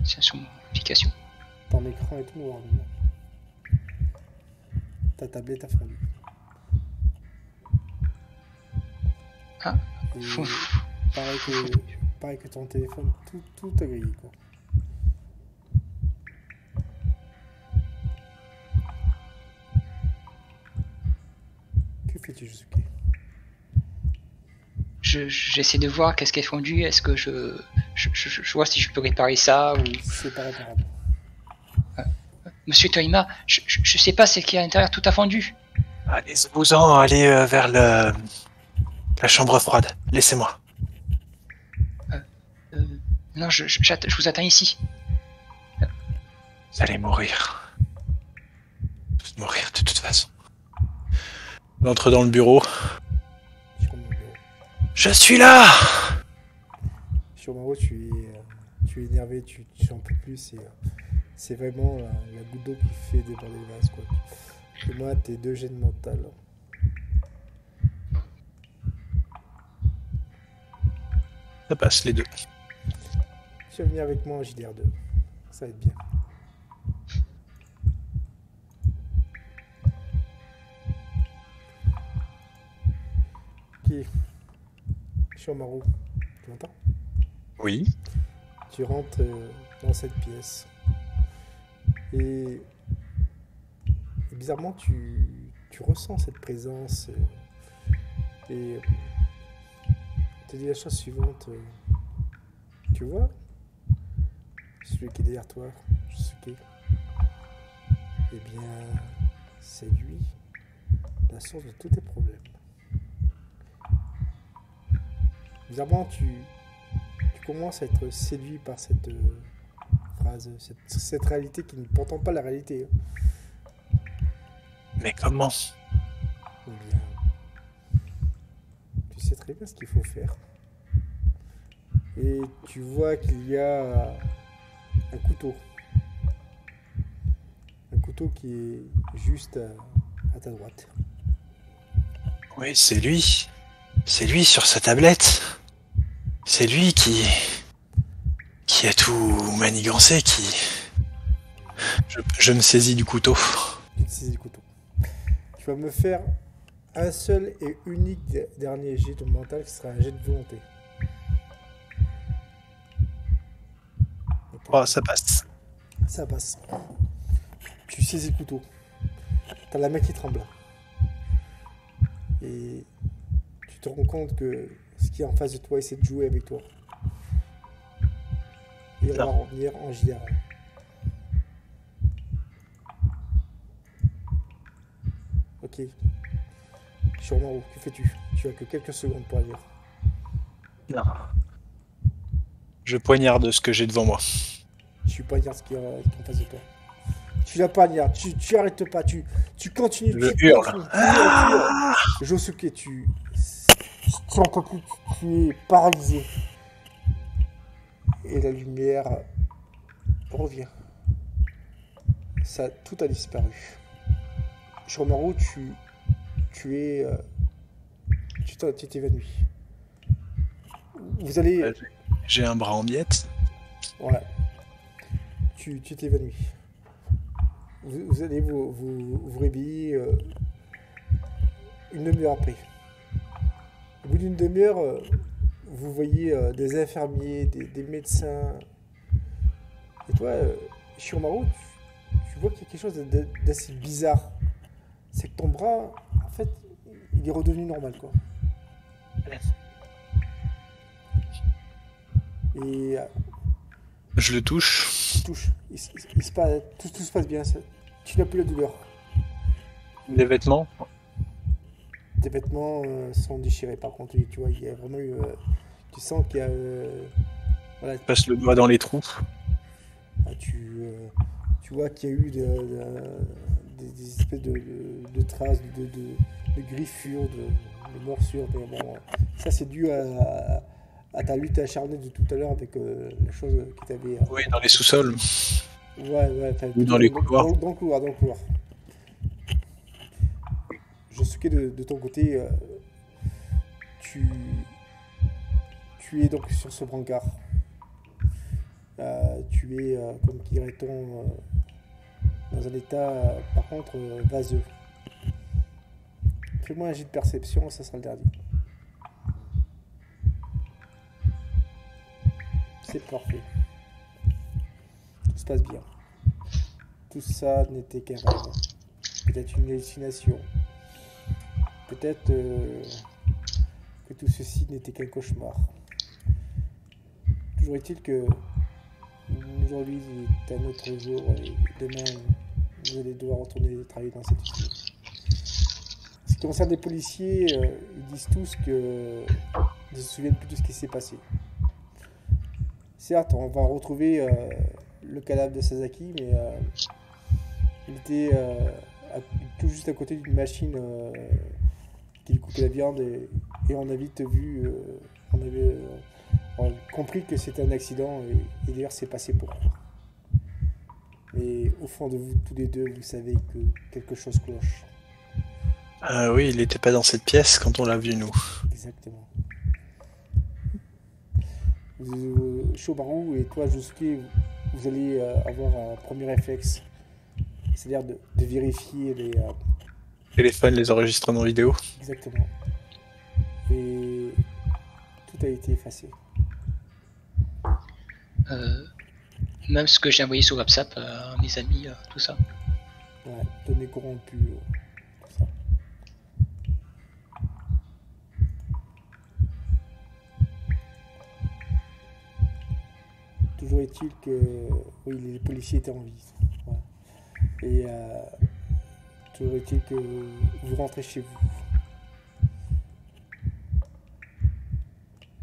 C'est sur mon application. Ton écran est tout noir. Ta tablette a fondu. Ah. Et pareil que ton téléphone, tout a grillé, quoi. Que fais-tu, Josuke? J'essaie de voir qu'est-ce qui est fondu. Est-ce que je vois si je peux réparer ça ou... C'est pas réparable. Monsieur Toima, je sais pas ce qu'il y a à l'intérieur, tout a fondu. Allez-vous-en, allez vers la chambre froide. Laissez-moi. Non, je vous attends ici. Vous allez mourir. Mourir de toute façon. J'entre dans le bureau. Je suis là! Shiromaru, tu es énervé, tu en peux plus. C'est vraiment la goutte d'eau qui fait déborder le vase, quoi. Et moi, t'es 2 gènes mental. Ça passe, les deux. Tu vas venir avec moi en JDR2. Ça va être bien. Ok. Shiromaru, tu m'entends? Oui. Tu rentres dans cette pièce. Et bizarrement, tu ressens cette présence. Et te dis la chose suivante. Tu vois celui qui est derrière toi, Josuke? Eh bien, c'est lui la source de tous tes problèmes. Bizarrement, tu commences à être séduit par cette phrase, cette réalité qui n'est pourtant pas la réalité. Mais comment? Eh bien, tu sais très bien ce qu'il faut faire. Et tu vois qu'il y a un couteau. Un couteau qui est juste à ta droite. Oui, c'est lui. C'est lui sur sa tablette. C'est lui qui a tout manigancé, Je me saisis du couteau. Tu te saisis du couteau. Tu vas me faire un seul et unique dernier jet de mental qui sera un jet de volonté. Okay. Oh, ça passe. Ça passe. Tu saisis le couteau. T'as la main qui tremble. Et tu te rends compte que ce qui est en face de toi essaie de jouer avec toi. Et on va revenir en JDR. Ok. Shiromaru, que fais-tu? Tu as que quelques secondes pour agir. Non. Je poignarde ce que j'ai devant moi. Tu poignardes ce qui est en face de toi. Tu la poignardes, tu arrêtes pas, tu continues. Je hurle. Josuke, tu en peux plus, tu es paralysé. Et la lumière revient. Ça, tout a disparu. Shiromaru, tu t'es évanoui. Vous allez... J'ai un bras en miettes. Ouais. Tu t'es évanoui. Vous allez vous réveiller une demi-heure après. Au bout d'une demi-heure, vous voyez des infirmiers, des médecins. Et toi, Shiromaru, tu vois qu'il y a quelque chose d'assez bizarre. C'est que ton bras, en fait, il est redevenu normal, quoi. Et je le touche. Tu touches. Tout se passe bien. Tu n'as plus la douleur. Les vêtements? Tes vêtements sont déchirés, par contre. Tu vois, il y a vraiment eu... tu sens qu'il y a Voilà, Passe le doigt dans les trous. tu vois qu'il y a eu des espèces de traces, de griffures, de morsures. Mais bon, ça c'est dû à ta lutte acharnée de tout à l'heure avec la chose qui t'avait. Oui, dans les sous-sols. Ouais, enfin, Ou dans les couloirs. Dans le couloir, dans le couloir. Josuke, de ton côté, tu, tu es donc sur ce brancard. Tu es, comme dirait-on, dans un état, par contre, vaseux. Fais-moi un jet de perception, ça sera le dernier. C'est parfait. Tout se passe bien. Tout ça n'était qu'un rêve. Peut-être une hallucination. Peut-être que tout ceci n'était qu'un cauchemar. Toujours est-il que aujourd'hui est un autre jour et demain vous allez devoir retourner travailler dans cette usine. Ce qui concerne les policiers, ils disent tous que ils se souviennent plus de ce qui s'est passé. Certes, on va retrouver le cadavre de Sasaki, mais il était tout juste à côté d'une machine qui coupait la viande et on a vite vu, on a compris que c'était un accident et d'ailleurs c'est passé pour. Mais au fond de vous, tous les deux, vous savez que quelque chose cloche. Ah oui, il n'était pas dans cette pièce quand on l'a vu, nous. Exactement. Shobaru et toi, Josuke, vous allez avoir un premier réflexe. C'est-à-dire de vérifier les... Téléphone, les enregistrements vidéo. Exactement. Et tout a été effacé. Même ce que j'ai envoyé sur WhatsApp à mes amis, tout ça. Ouais, données corrompues, tout ça. Toujours est-il que oui, les policiers étaient en vie. Ouais. Et toujours est-il que vous rentrez chez vous.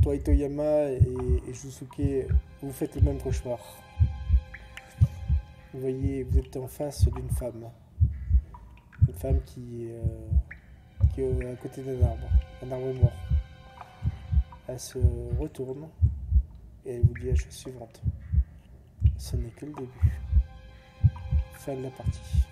Toi, Itoyama et Josuke, vous faites le même cauchemar. Vous voyez, vous êtes en face d'une femme. Une femme qui est à côté un arbre mort. Elle se retourne et elle vous dit la chose suivante. Ce n'est que le début. Fin de la partie.